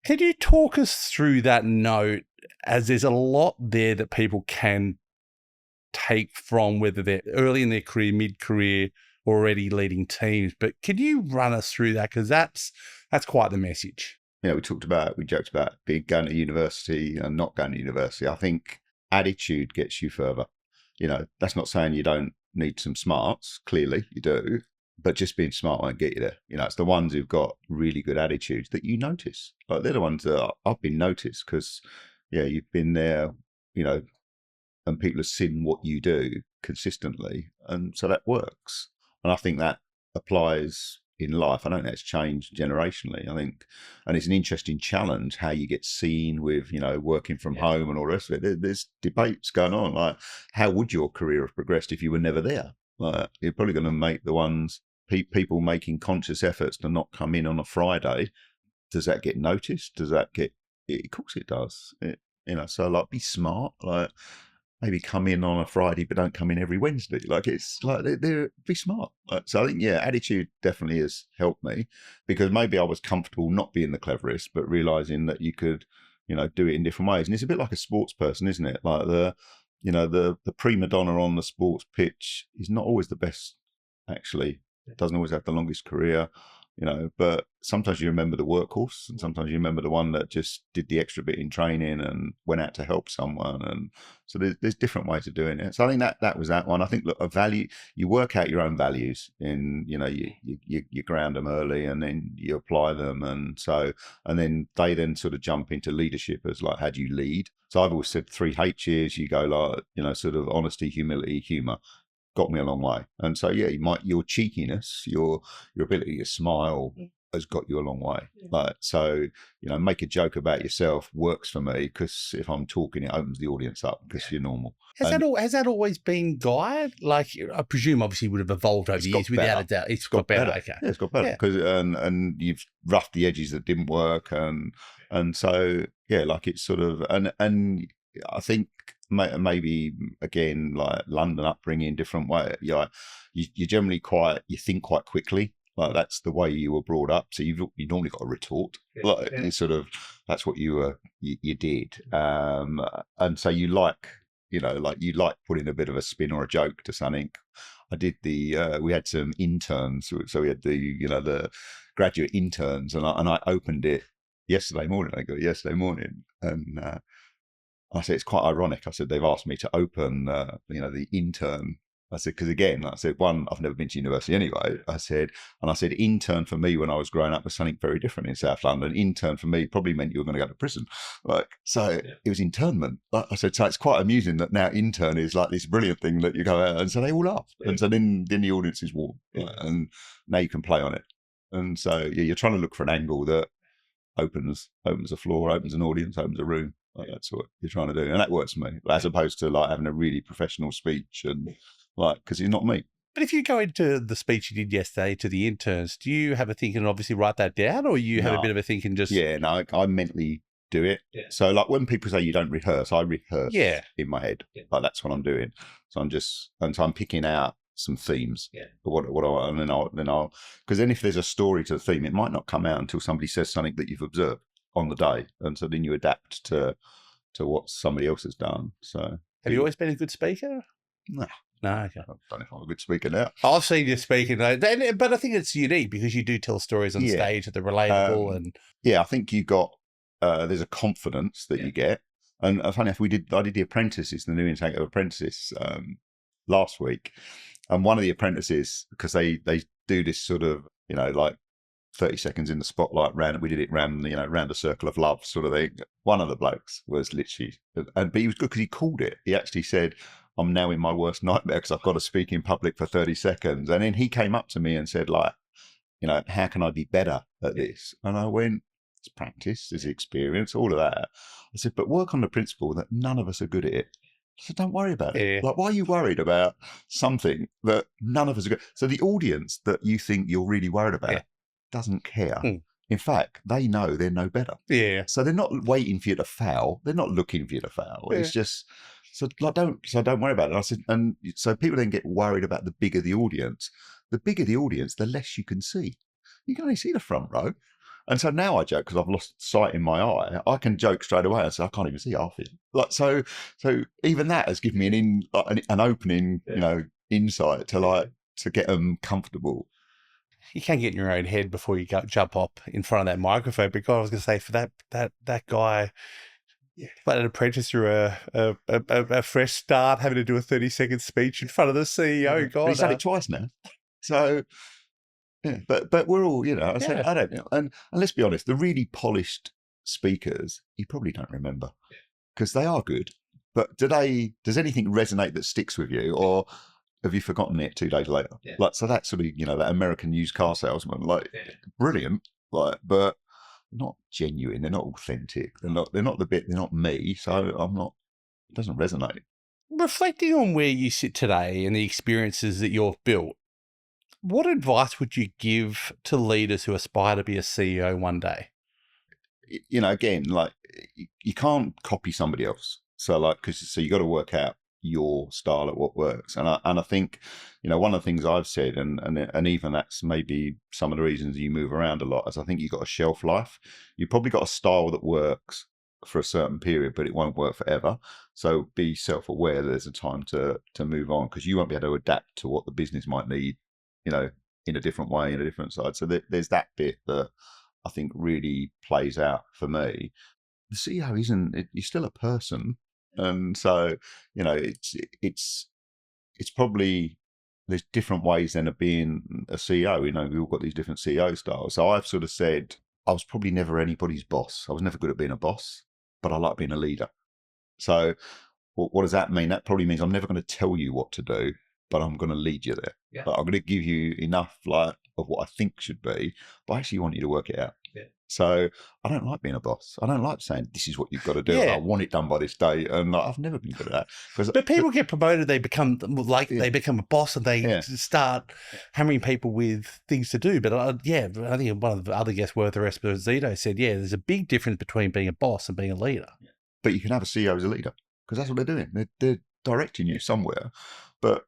Can you talk us through that note as there's a lot there that people can take from, whether they're early in their career, mid-career, already leading teams. But can you run us through that? Because that's quite the message. You know, we joked about going to university and not going to university. I think attitude gets you further. You know, that's not saying you don't need some smarts. Clearly you do, but just being smart won't get you there. You know, it's the ones who've got really good attitudes that you notice. Like they're the ones that I've been noticed because, yeah, you've been there, you know, and people have seen what you do consistently. And so that works. And I think that applies in life. I don't think that's changed generationally. I think, and it's an interesting challenge how you get seen with, you know, working from home and all the rest of it. There's debates going on. Like, how would your career have progressed if you were never there? Like, you're probably going to make the ones, people making conscious efforts to not come in on a Friday. Does that get noticed? Does that get, of course it does. You know, so like be smart, like, maybe come in on a Friday, but don't come in every Wednesday. Like it's like they're be smart. So I think, yeah, attitude definitely has helped me because maybe I was comfortable not being the cleverest, but realizing that you could, you know, do it in different ways. And it's a bit like a sports person, isn't it? Like the prima donna on the sports pitch is not always the best, actually. It doesn't always have the longest career. You know, but sometimes you remember the workhorse and sometimes you remember the one that just did the extra bit in training and went out to help someone. And so there's different ways of doing it. So I think that was that one. I think, look, a value, you work out your own values and, you know, you ground them early and then you apply them. And then they then sort of jump into leadership as like, how do you lead? So I've always said 3 H's, you go like, you know, sort of honesty, humility, humor. Got me a long way. And so, yeah, your cheekiness, your ability to smile has got you a long way. Like, so, you know, make a joke about yourself works for me because if I'm talking, it opens the audience up because you're normal. Has that always been Guy? Like, I presume obviously would have evolved over the years without a doubt. It's got better. Okay. Yeah, it's got better because and you've roughed the edges that didn't work and so, yeah, like it's sort of, and I think maybe again, like London upbringing, different way. You generally you think quite quickly. Like that's the way you were brought up. So you normally got a retort. Like you sort of, that's what you did. And so you like, you know, like you like putting a bit of a spin or a joke to something. I did we had some interns, so we had the graduate interns, and I opened it yesterday morning. I got it yesterday morning, and I said, it's quite ironic. I said, they've asked me to open, the intern. I said, because again, I said, one, I've never been to university anyway. I said, intern for me when I was growing up was something very different in South London. Intern for me probably meant you were going to go to prison. It was internment. Like I said, so it's quite amusing that now intern is like this brilliant thing that you go out, and so they all laugh. Yeah. And so then the audience is warm, and now you can play on it. And so you're trying to look for an angle that opens a floor, opens an audience, opens a room. Like that's what you're trying to do, and that works for me, as opposed to like having a really professional speech and like, because it's not me. But if you go into the speech you did yesterday to the interns, do you have a think and obviously write that down, or you have a bit of a think and just? Yeah, no, I mentally do it. Yeah. So like when people say you don't rehearse, I rehearse in my head. Yeah. Like that's what I'm doing. So I'm picking out some themes. Yeah. And then I'll because then if there's a story to the theme, it might not come out until somebody says something that you've observed on the day, and so then you adapt to what somebody else has done. So have you always been a good speaker? No. No, okay. I don't know if I'm a good speaker now. I've seen you speaking, but I think it's unique because you do tell stories on stage that are relatable. And I think you got there's a confidence that you get. And funny enough, I did the apprentices, the new intake of apprentices last week, and one of the apprentices, because they do this sort of like 30 seconds in the spotlight we did it round a circle of love sort of thing. One of the blokes was literally, but he was good because he called it. He actually said, I'm now in my worst nightmare because I've got to speak in public for 30 seconds. And then he came up to me and said, like, how can I be better at this? And I went, it's practice, it's experience, all of that. I said, but work on the principle that none of us are good at it. So don't worry about it. Like, why are you worried about something that none of us are good? So the audience that you think you're really worried about doesn't care. In fact, they know they're no better. Yeah. So they're not waiting for you to fail. They're not looking for you to fail. It's just don't worry about it. And I said, and so people then get worried about the bigger the audience. The bigger the audience, the less you can see. You can only see the front row. And so now I joke because I've lost sight in my eye. I can joke straight away and say I can't even see half it. Like so even that has given me an opening, insight to get them comfortable. You can't get in your own head before you jump up in front of that microphone. Because I was going to say, for that guy, like an apprentice through a fresh start, having to do a 30-second speech in front of the CEO. God, he's had it twice now. So yeah, but we're all, I say I don't know. And let's be honest, the really polished speakers, you probably don't remember because they are good. But does anything resonate that sticks with you, or have you forgotten it 2 days later? Yeah. Like, so that sort of, that American used car salesman, brilliant, but they're not genuine. They're not authentic. They're not me. So it doesn't resonate. Reflecting on where you sit today and the experiences that you've built, what advice would you give to leaders who aspire to be a CEO one day? Again, you can't copy somebody else. So so you got to work out your style at what works. And I think, one of the things I've said, and even that's maybe some of the reasons you move around a lot, is I think you've got a shelf life. You've probably got a style that works for a certain period, but it won't work forever. So be self-aware that there's a time to move on, because you won't be able to adapt to what the business might need, in a different way, in a different side. So there's that bit that I think really plays out for me. The CEO you're still a person. And so, it's probably, there's different ways then of being a CEO. We've all got these different CEO styles. So I've sort of said, I was probably never anybody's boss. I was never good at being a boss, but I like being a leader. So what does that mean? That probably means I'm never going to tell you what to do, but I'm going to lead you there. Yeah. But I'm going to give you enough of what I think should be, but I actually want you to work it out. Yeah. So I don't like being a boss. I don't like saying this is what you've got to do. Yeah. I want it done by this day, and I've never been good at that. But people get promoted; they become they become a boss, and they start hammering people with things to do. But I think one of the other guests, Werther Esposito, said, there's a big difference between being a boss and being a leader. But you can have a CEO as a leader, because that's what they're doing. They're directing you somewhere, but.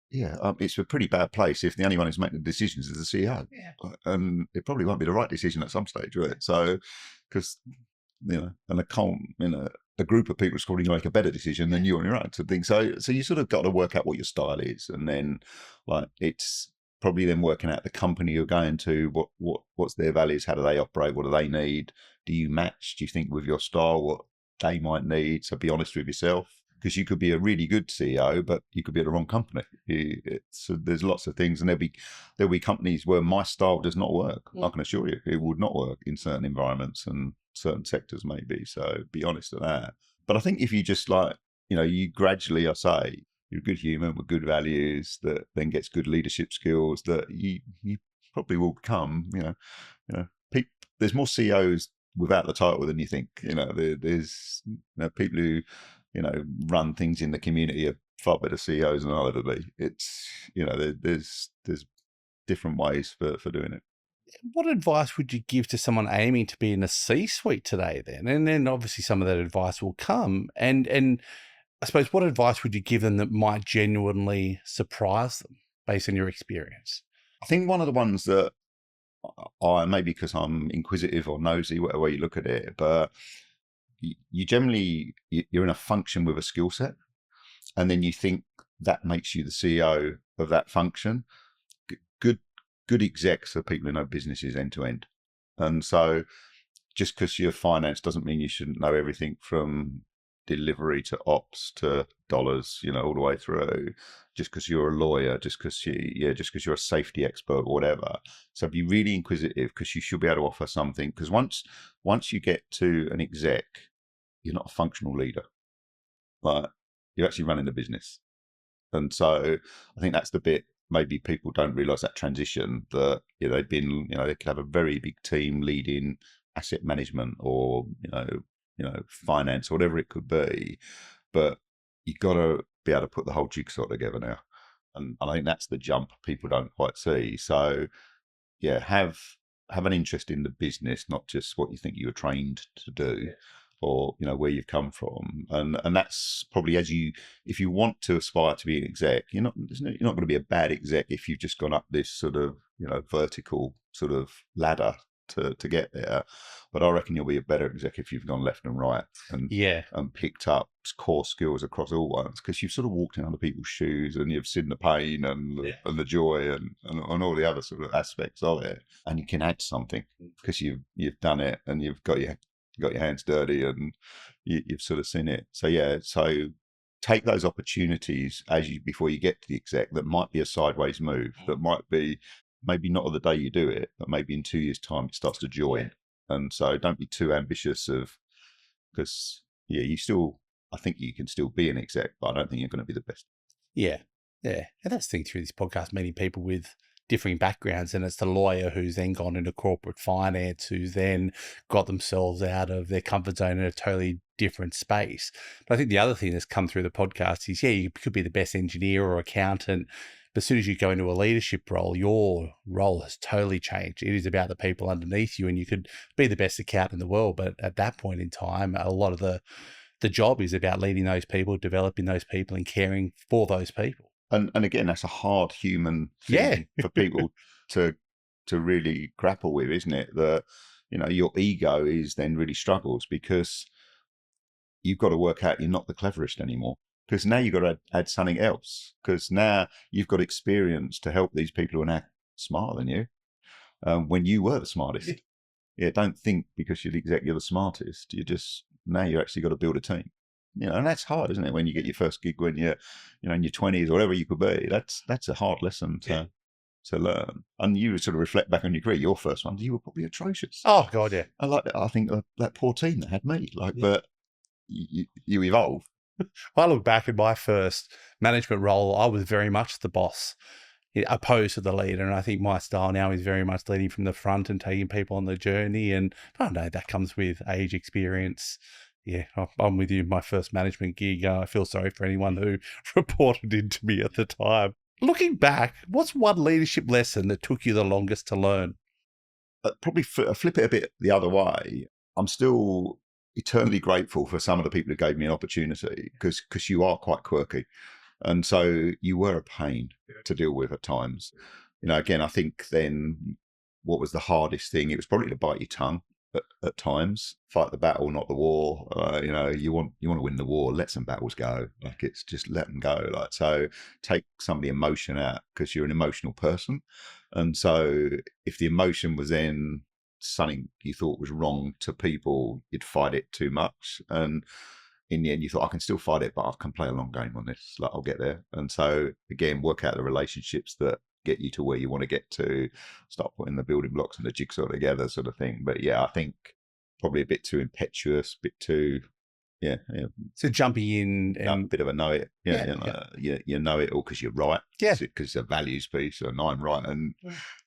Yeah, it's a pretty bad place if the only one who's making the decisions is the CEO. Yeah. And it probably won't be the right decision at some stage, right? So, because, and a group of people is probably going to make a better decision than you on your own to think. So you sort of got to work out what your style is. And then, it's probably then working out the company you're going to, what's their values, how do they operate, what do they need? Do you match, do you think, with your style, what they might need? So be honest with yourself. Because you could be a really good CEO, but you could be at the wrong company. So there's lots of things, and there'll be companies where my style does not work. I can assure you, it would not work in certain environments and certain sectors, maybe. So be honest with that. But I think if you just you gradually, I say, you're a good human with good values that then gets good leadership skills, that you probably will become. There's more CEOs without the title than you think. There's people who. Run things in the community are far better CEOs than I'll ever be. It's, there's different ways for doing it. What advice would you give to someone aiming to be in a C-suite today then? And then obviously some of that advice will come. And I suppose what advice would you give them that might genuinely surprise them based on your experience? I think one of the ones that maybe because I'm inquisitive or nosy, whatever way you look at it, but you're in a function with a skill set, and then you think that makes you the CEO of that function. Good execs are people who know businesses end to end, and so just because you're finance doesn't mean you shouldn't know everything from delivery to ops to dollars, all the way through. Just because you're a lawyer, just because you're a safety expert or whatever. So be really inquisitive, because you should be able to offer something. Because once you get to an exec, you're not a functional leader. You're actually running the business. And so I think that's the bit maybe people don't realise, that transition, that they've been, they could have a very big team leading asset management or finance, or whatever it could be, but you've got to be able to put the whole jigsaw together now. And I think that's the jump people don't quite see. So have an interest in the business, not just what you think you were trained to do, or where you've come from. And that's probably, if you want to aspire to be an exec, you're not going to be a bad exec if you've just gone up this sort of vertical sort of ladder to get there. But I reckon you'll be a better exec if you've gone left and right and picked up core skills across all ones, because you've sort of walked in other people's shoes and you've seen the pain and the joy and all the other sort of aspects of it, and you can add something because you've done it and you've got your hands dirty and you've sort of seen it. So take those opportunities before you get to the exec that might be a sideways move, that might be maybe not on the day you do it, but maybe in 2 years' time it starts to join. And so don't be too ambitious because I think you can still be an exec, but I don't think you're going to be the best. Yeah. And that's the thing through this podcast, meeting people with differing backgrounds, and it's the lawyer who's then gone into corporate finance, who's then got themselves out of their comfort zone in a totally different space. But I think the other thing that's come through the podcast is, you could be the best engineer or accountant, but as soon as you go into a leadership role, your role has totally changed. It is about the people underneath you, and you could be the best accountant in the world, but at that point in time, a lot of the job is about leading those people, developing those people, and caring for those people. And again, that's a hard human thing for people to really grapple with, isn't it? That, your ego is then really struggles because you've got to work out you're not the cleverest anymore. Because now you've got to add something else. Because now you've got experience to help these people who are now smarter than you when you were the smartest. Don't think because you're the exec you're the smartest. Now you actually got to build a team. And that's hard, isn't it? When you get your first gig when you're, in your 20s or whatever you could be, that's a hard lesson to learn. And you sort of reflect back on your career, your first ones, you were probably atrocious. Oh God, yeah. I think that poor team that had me, but you evolve. I look back at my first management role, I was very much the boss, opposed to the leader. And I think my style now is very much leading from the front and taking people on the journey. And I don't know, that comes with age, experience. Yeah, I'm with you. My first management gig, I feel sorry for anyone who reported into me at the time. Looking back, what's one leadership lesson that took you the longest to learn? Probably flip it a bit the other way. I'm still eternally grateful for some of the people who gave me an opportunity because you are quite quirky. And so you were a pain to deal with at times. Again, I think then what was the hardest thing? It was probably to bite your tongue at times. Fight the battle, not the war. You want to win the war. Let some battles go. Like, it's just let them go. Like, so take some of the emotion out because you're an emotional person. And so if the emotion was then something you thought was wrong to people, you'd fight it too much. And in the end, you thought, I can still fight it, but I can play a long game on this. Like, I'll get there. And so again, work out the relationships that get you to where you want to get to, start putting the building blocks and the jigsaw together, sort of thing. But I think probably a bit too impetuous, bit too, So jumping in and a bit of a know it, you know it all because you're right, because it's a values piece, and I'm right and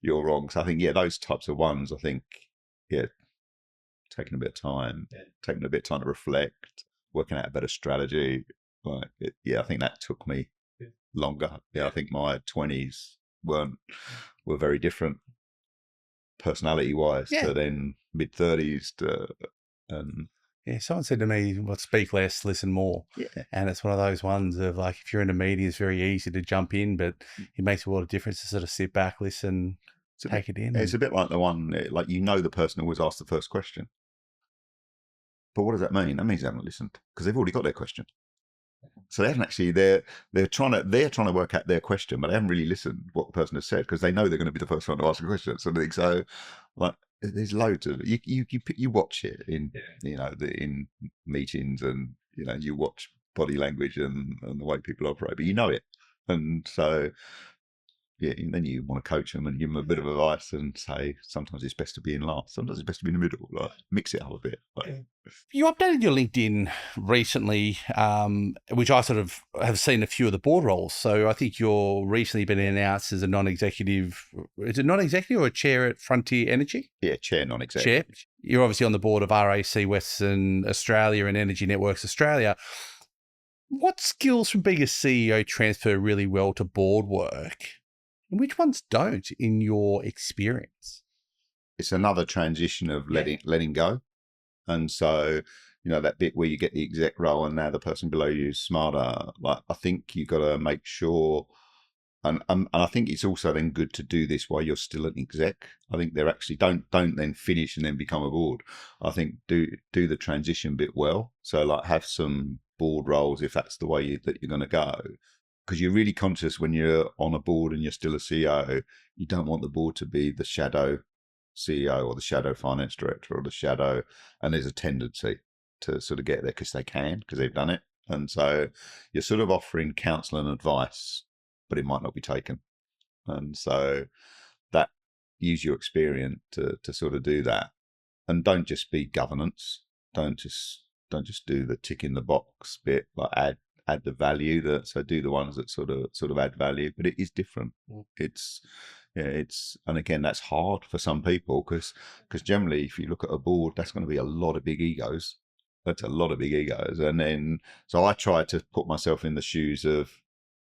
you're wrong. So I think those types of ones, I think taking a bit of time, taking a bit of time to reflect, working out a better strategy. I think that took me longer. I think my 20s were very different personality wise to then mid 30s someone said to me, well, speak less, listen more. And it's one of those ones of like, if you're in a meeting, it's very easy to jump in, but it makes a lot of difference to sort of sit back, listen, take it in. It's a bit like the one, like, the person who always asks the first question. But what does that mean? That means they haven't listened because they've already got their question. So they haven't actually, they're trying to work out their question, but they haven't really listened what the person has said because they know they're going to be the first one to ask a question. So like, there's loads of you watch it in in meetings, and you watch body language and the way people operate, but it, and so and then you want to coach them and give them a bit of advice and say sometimes it's best to be in last, sometimes it's best to be in the middle, like mix it up a bit. You updated your LinkedIn recently, which I sort of have seen a few of the board roles. So I think you're recently been announced as a non-executive. Is it non-executive or a chair at Frontier Energy? Yeah, chair, non-executive. Chair. You're obviously on the board of RAC Western Australia and Energy Networks Australia. What skills from being a CEO transfer really well to board work, and which ones don't, in your experience? It's another transition of letting go. And so, that bit where you get the exec role and now the person below you is smarter. Like, I think you've got to make sure And I think it's also then good to do this while you're still an exec. I think they're actually don't then finish and then become a board. I think do the transition bit well. So like have some board roles if that's the way that you're going to go, because you're really conscious when you're on a board and you're still a CEO. You don't want the board to be the shadow CEO or the shadow finance director or the shadow, and there's a tendency to sort of get there because they've done it, and so you're sort of offering counsel and advice, but it might not be taken. And so that use your experience to sort of do that, and don't just be governance. Don't just do the tick in the box bit, like add the value that, so do the ones that sort of add value, but it is different. It's and again, that's hard for some people because generally if you look at a board, that's going to be a lot of big egos. That's a lot of big egos. And then, so I try to put myself in the shoes of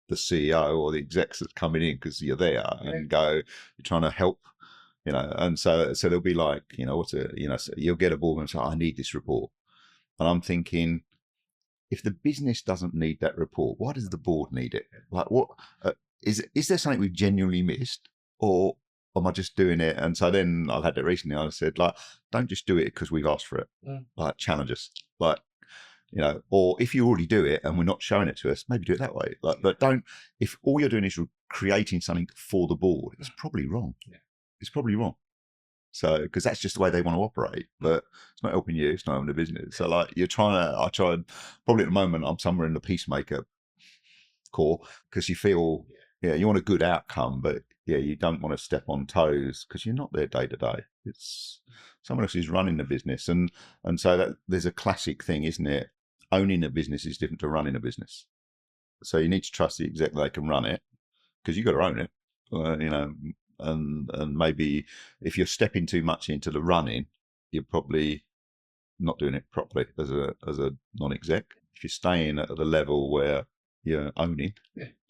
the CEO or the execs that's coming in, because you're there and go, you're trying to help, and so they'll be like, so you'll get a board and say, I need this report. And I'm thinking, if the business doesn't need that report, why does the board need it? Like, what is there something we've genuinely missed, or am I just doing it? And so then I've had that recently. I said, like, don't just do it because we've asked for it. Like, challenge us. Like, or if you already do it and we're not showing it to us, maybe do it that way. Like, but don't. If all you're doing is creating something for the board, it's probably wrong. It's probably wrong. So, because that's just the way they want to operate, but it's not helping you, it's not helping the business. So, like, I tried, probably at the moment, I'm somewhere in the peacemaker core, because you feel, you want a good outcome, but you don't want to step on toes because you're not there day to day. It's someone else who's running the business. And so that there's a classic thing, isn't it? Owning a business is different to running a business. So you need to trust the exec that they can run it, because you've got to own it, and maybe if you're stepping too much into the running, you're probably not doing it properly as a non-exec. If you're staying at the level where you're owning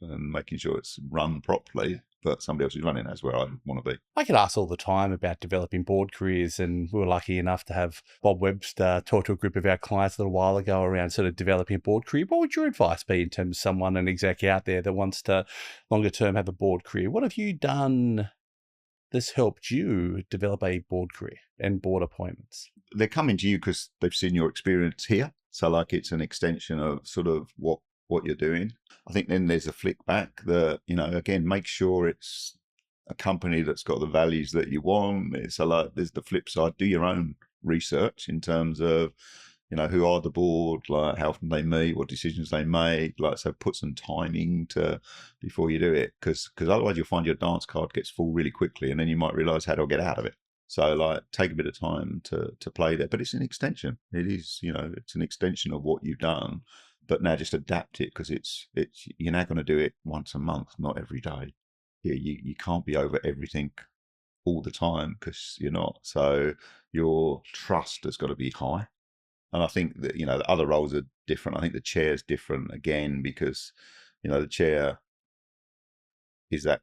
and making sure it's run properly, but somebody else is running, that's where I want to be. I get asked all the time about developing board careers, and we were lucky enough to have Bob Webster talk to a group of our clients a little while ago around sort of developing a board career. What would your advice be in terms of someone, an exec out there that wants to longer term have a board career? What have you done that's helped you develop a board career and board appointments? They're coming to you because they've seen your experience here. So like it's an extension of sort of what you're doing. I think then there's a flick back that, again, make sure it's a company that's got the values that you want. It's there's the flip side. Do your own research in terms of, who are the board, like how often they meet, what decisions they make. Like, so put some timing to before you do it, because otherwise you'll find your dance card gets full really quickly, and then you might realize, how do I get out of it? So like take a bit of time to play there, but it's an extension. It is, it's an extension of what you've done, but now just adapt it, because it's you're now going to do it once a month, not every day. You can't be over everything all the time, because you're not. So your trust has got to be high. And I think that, the other roles are different. I think the chair's different again, because, the chair is that,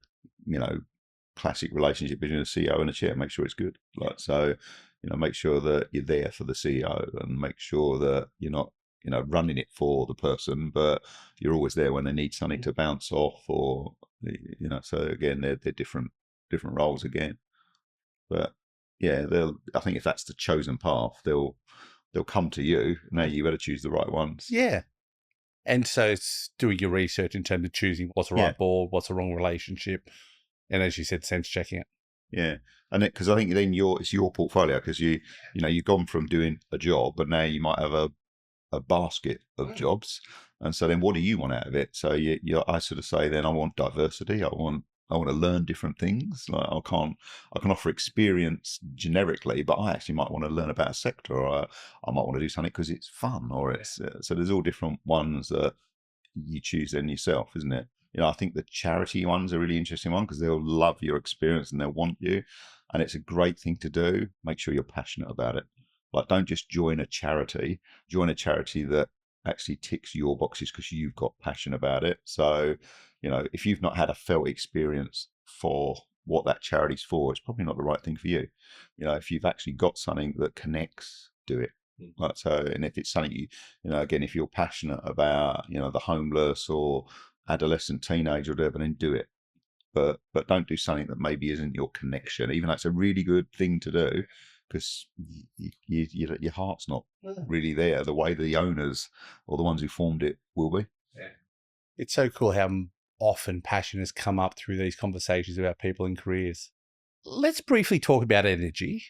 classic relationship between a CEO and a chair. Make sure it's good. Like, so, make sure that you're there for the CEO, and make sure that you're not, running it for the person, but you're always there when they need something to bounce off, or, so again, they're different roles again. But yeah, I think if that's the chosen path, they'll come to you. Now you better choose the right ones. Yeah. And so it's doing your research in terms of choosing what's the right board, what's the wrong relationship. And as you said, sense checking it. Yeah. And because I think then it's your portfolio, because you've gone from doing a job, but now you might have a basket of jobs. And so then what do you want out of it? So I sort of say, then I want diversity. I want to learn different things. Like I can offer experience generically, but I actually might want to learn about a sector, or I might want to do something because it's fun, or it's so there's all different ones that you choose then yourself, isn't it? I think the charity one's a really interesting one, because they'll love your experience and they'll want you, and it's a great thing to do. Make sure you're passionate about it. Like, don't just join a charity. Join a charity that actually ticks your boxes because you've got passion about it. So, if you've not had a felt experience for what that charity's for, it's probably not the right thing for you. If you've actually got something that connects, do it. Like, so, and if it's something again, if you're passionate about, the homeless or adolescent, teenager, or whatever, then do it. but don't do something that maybe isn't your connection, even though it's a really good thing to do, because your heart's not really there the way the owners or the ones who formed it will be. Yeah. It's so cool how often passion has come up through these conversations about people and careers. Let's briefly talk about energy.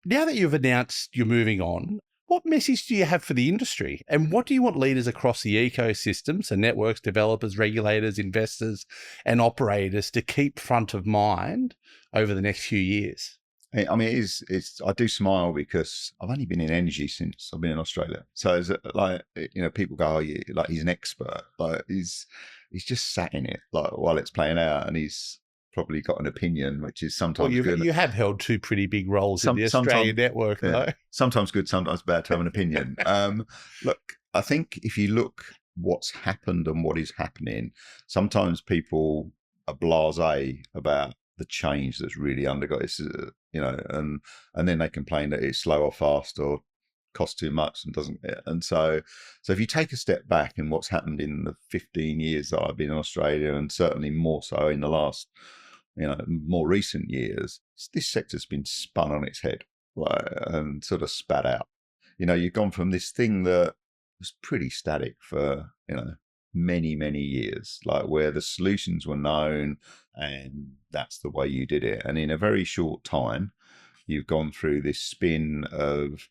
Now that you've announced you're moving on, what message do you have for the industry? And what do you want leaders across the ecosystem, so networks, developers, regulators, investors, and operators, to keep front of mind over the next few years? I mean, it's. I do smile because I've only been in energy since I've been in Australia. So it's like, people go, "Oh, like he's an expert." Like he's just sat in it, like while it's playing out, and he's probably got an opinion, which is sometimes good. You have held two pretty big roles in the Australian network, though. Sometimes good, sometimes bad to have an opinion. Look, I think if you look what's happened and what is happening, sometimes people are blasé about the change that's really undergone, and then they complain that it's slow or fast or costs too much and doesn't. And so if you take a step back in what's happened in the 15 years that I've been in Australia, and certainly more so in the last, more recent years, this sector's been spun on its head, and sort of spat out. You've gone from this thing that was pretty static for, many, many years, like where the solutions were known and that's the way you did it. And in a very short time, you've gone through this spin of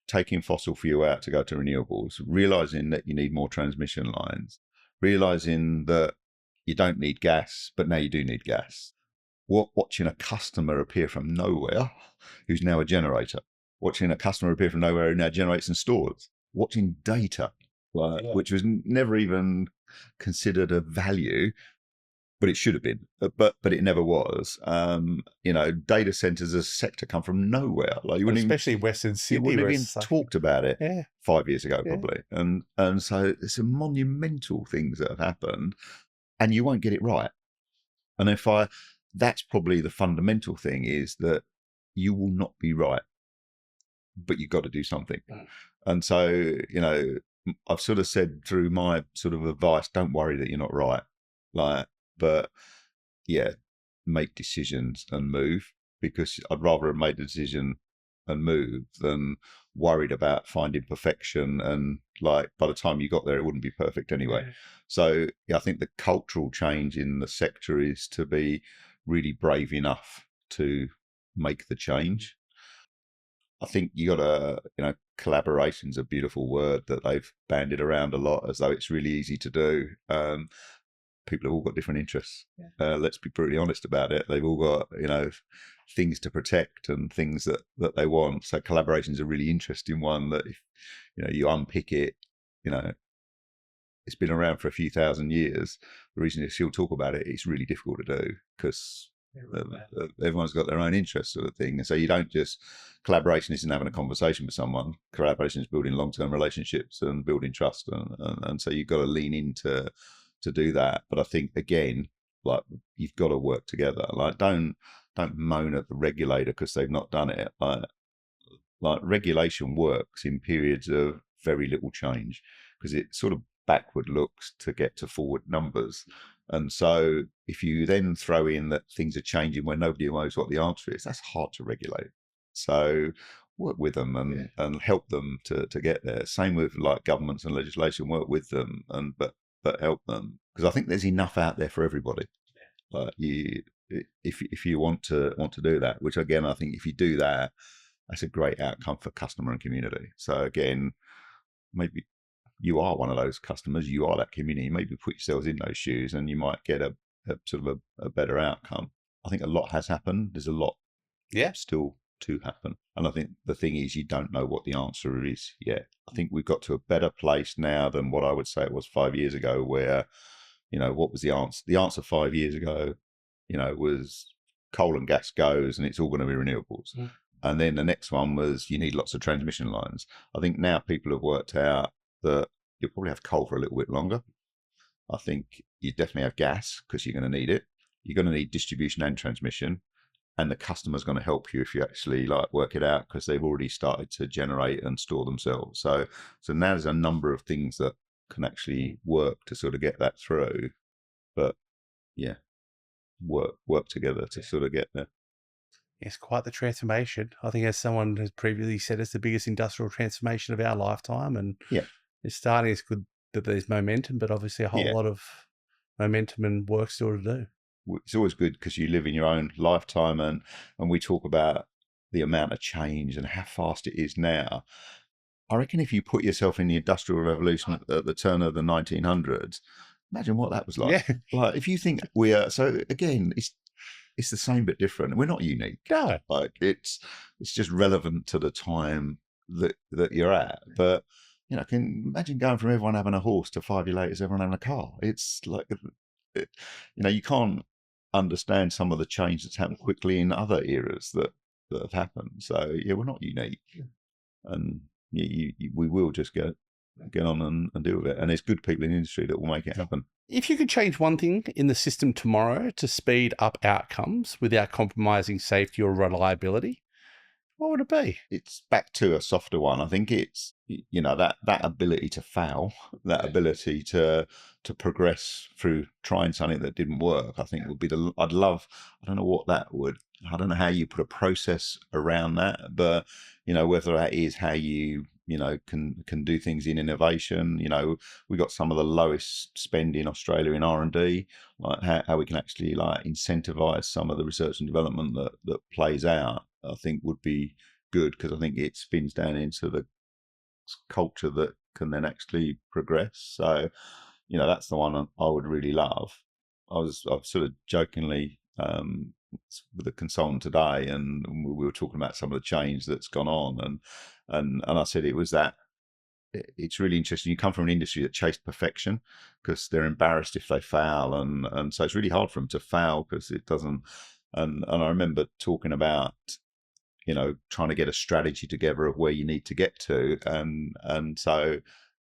taking fossil fuel out to go to renewables, realizing that you need more transmission lines, realizing that you don't need gas, but now you do need gas. Watching a customer appear from nowhere who's now a generator, watching a customer appear from nowhere who now generates and stores, watching data, which was never even considered a value, but it should have been, but it never was. Data centers as a sector come from nowhere. Like you wouldn't especially even, Western Sydney, you wouldn't have even talked about it 5 years ago, probably. And so there's some monumental things that have happened, and you won't get it right. And that's probably the fundamental thing, is that you will not be right, but you've got to do something. And so, I've sort of said through my sort of advice, don't worry that you're not right. But make decisions and move, because I'd rather have made a decision and moved than worried about finding perfection. And by the time you got there, it wouldn't be perfect anyway. So I think the cultural change in the sector is to be really brave enough to make the change. I think you got to, collaboration's a beautiful word that they've bandied around a lot as though it's really easy to do. People have all got different interests. Let's be brutally honest about it. They've all got, things to protect and things that they want. So collaboration is a really interesting one that if, you unpick it, it's been around for a few thousand years. The reason you still talk about it, it's really difficult to do because everyone's got their own interests, sort of thing. And so you don't just, collaboration isn't having a conversation with someone. Collaboration is building long-term relationships and building trust. And so you've got to lean into to do that. But I think, again, you've got to work together. Don't moan at the regulator because they've not done it. Regulation works in periods of very little change, because it sort of backward looks to get to forward numbers. And so if you then throw in that things are changing when nobody knows what the answer is, that's hard to regulate. So work with them and help them to get there. Same with governments and legislation, work with them but help them, because I think there's enough out there for everybody. If you want to do that, which again, I think if you do that, that's a great outcome for customer and community. So again, maybe you are one of those customers, you are that community, maybe put yourselves in those shoes and you might get a sort of a better outcome. I think a lot has happened. There's a lot still to happen. And I think the thing is, you don't know what the answer is yet. I think we've got to a better place now than what I would say it was 5 years ago, where, what was the answer? The answer 5 years ago, was coal and gas goes and it's all going to be renewables. And then the next one was you need lots of transmission lines. I think now people have worked out that you'll probably have coal for a little bit longer. I think you definitely have gas because you're going to need it. You're going to need distribution and transmission, and the customer's going to help you if you actually work it out, because they've already started to generate and store themselves. So now there's a number of things that can actually work to sort of get that through. But yeah. work together to sort of get there. It's quite the transformation. I think, as someone has previously said, it's the biggest industrial transformation of our lifetime. And Yeah. it's starting. It's good that there's momentum, but obviously a whole lot of momentum and work still to do. It's always good because you live in your own lifetime, and we talk about the amount of change and how fast it is now. I reckon if you put yourself in the Industrial Revolution at the turn of the 1900s, imagine what that was like. Yeah. Like, if you think we are, so again, it's the same but different. We're not unique. No. Like, it's just relevant to the time that you're at. But you know, can imagine going from everyone having a horse to 5 years later, everyone having a car. It's like, you know, you can't understand some of the change that's happened quickly in other eras that have happened. So yeah, we're not unique, and we will just get on and deal with it. And there's good people in the industry that will make it happen. If you could change one thing in the system tomorrow to speed up outcomes without compromising safety or reliability, what would it be? It's back to a softer one. I think it's, you know, that ability to fail, that ability to progress through trying something that didn't work. I think would be I don't know what that would. I don't know how you put a process around that, but you know, whether that is how you know, can do things in innovation. You know, we got some of the lowest spend in Australia in R&D, like how we can actually like incentivize some of the research and development that plays out, I think would be good, because I think it spins down into the culture that can then actually progress. So, you know, that's the one I would really love. I was sort of jokingly with a consultant today, and we were talking about some of the change that's gone on, and I said it was that it's really interesting. You come from an industry that chased perfection because they're embarrassed if they fail, and so it's really hard for them to fail because it doesn't. And I remember talking about, you know, trying to get a strategy together of where you need to get to, and so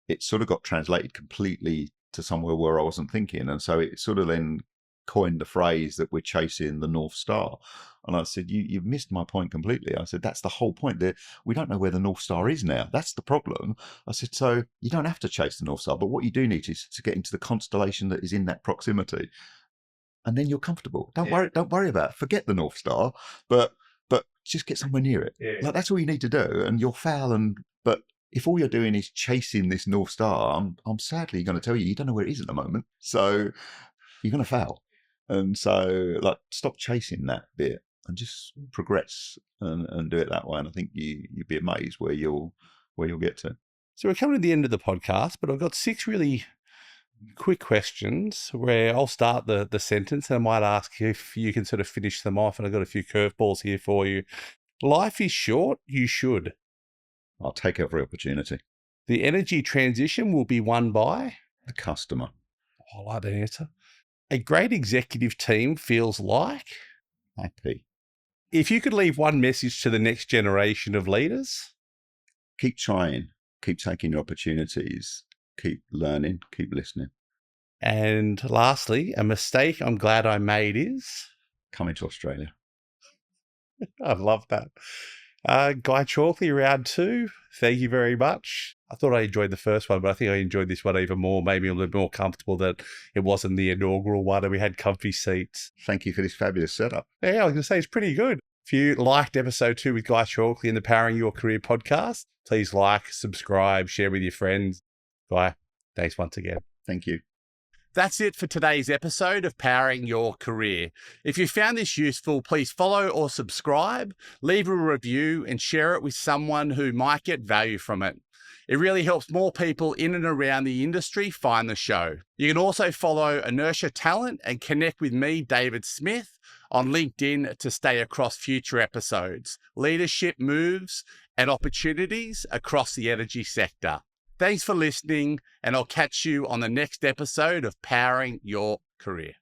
it sort of got translated completely to somewhere where I wasn't thinking, and so it sort of then coined the phrase that we're chasing the North Star. And I said, you've missed my point completely. I said, that's the whole point. We don't know where the North Star is now. That's the problem. I said, so you don't have to chase the North Star, but what you do need is to get into the constellation that is in that proximity, and then you're comfortable. Don't worry about it. Forget the North Star, but just get somewhere near it. Yeah. Like, that's all you need to do, and you'll fail. But if all you're doing is chasing this North Star, I'm sadly going to tell you don't know where it is at the moment. So you're going to fail. And so, like, stop chasing that bit and just progress and do it that way. And I think you'd be amazed where you'll get to. So we're coming to the end of the podcast, but I've got 6 really quick questions where I'll start the sentence, and I might ask you if you can sort of finish them off. And I've got a few curveballs here for you. Life is short. You should. I'll take every opportunity. The energy transition will be won by the customer. I like that answer. A great executive team feels like happy. If you could leave one message to the next generation of leaders, keep trying, keep taking your opportunities, keep learning, keep listening. And lastly, a mistake I'm glad I made is coming to Australia. I love that. Guy Chalkley, round 2. Thank you very much. I thought I enjoyed the first one, but I think I enjoyed this one even more. Maybe a little more comfortable that it wasn't the inaugural one and we had comfy seats. Thank you for this fabulous setup. Yeah, I was going to say it's pretty good. If you liked episode 2 with Guy Chalkley and the Powering Your Career podcast, please like, subscribe, share with your friends. Guy, thanks once again. Thank you. That's it for today's episode of Powering Your Career. If you found this useful, please follow or subscribe, leave a review, and share it with someone who might get value from it. It really helps more people in and around the industry find the show. You can also follow Inertia Talent and connect with me, David Smith, on LinkedIn to stay across future episodes, leadership moves, and opportunities across the energy sector. Thanks for listening, and I'll catch you on the next episode of Powering Your Career.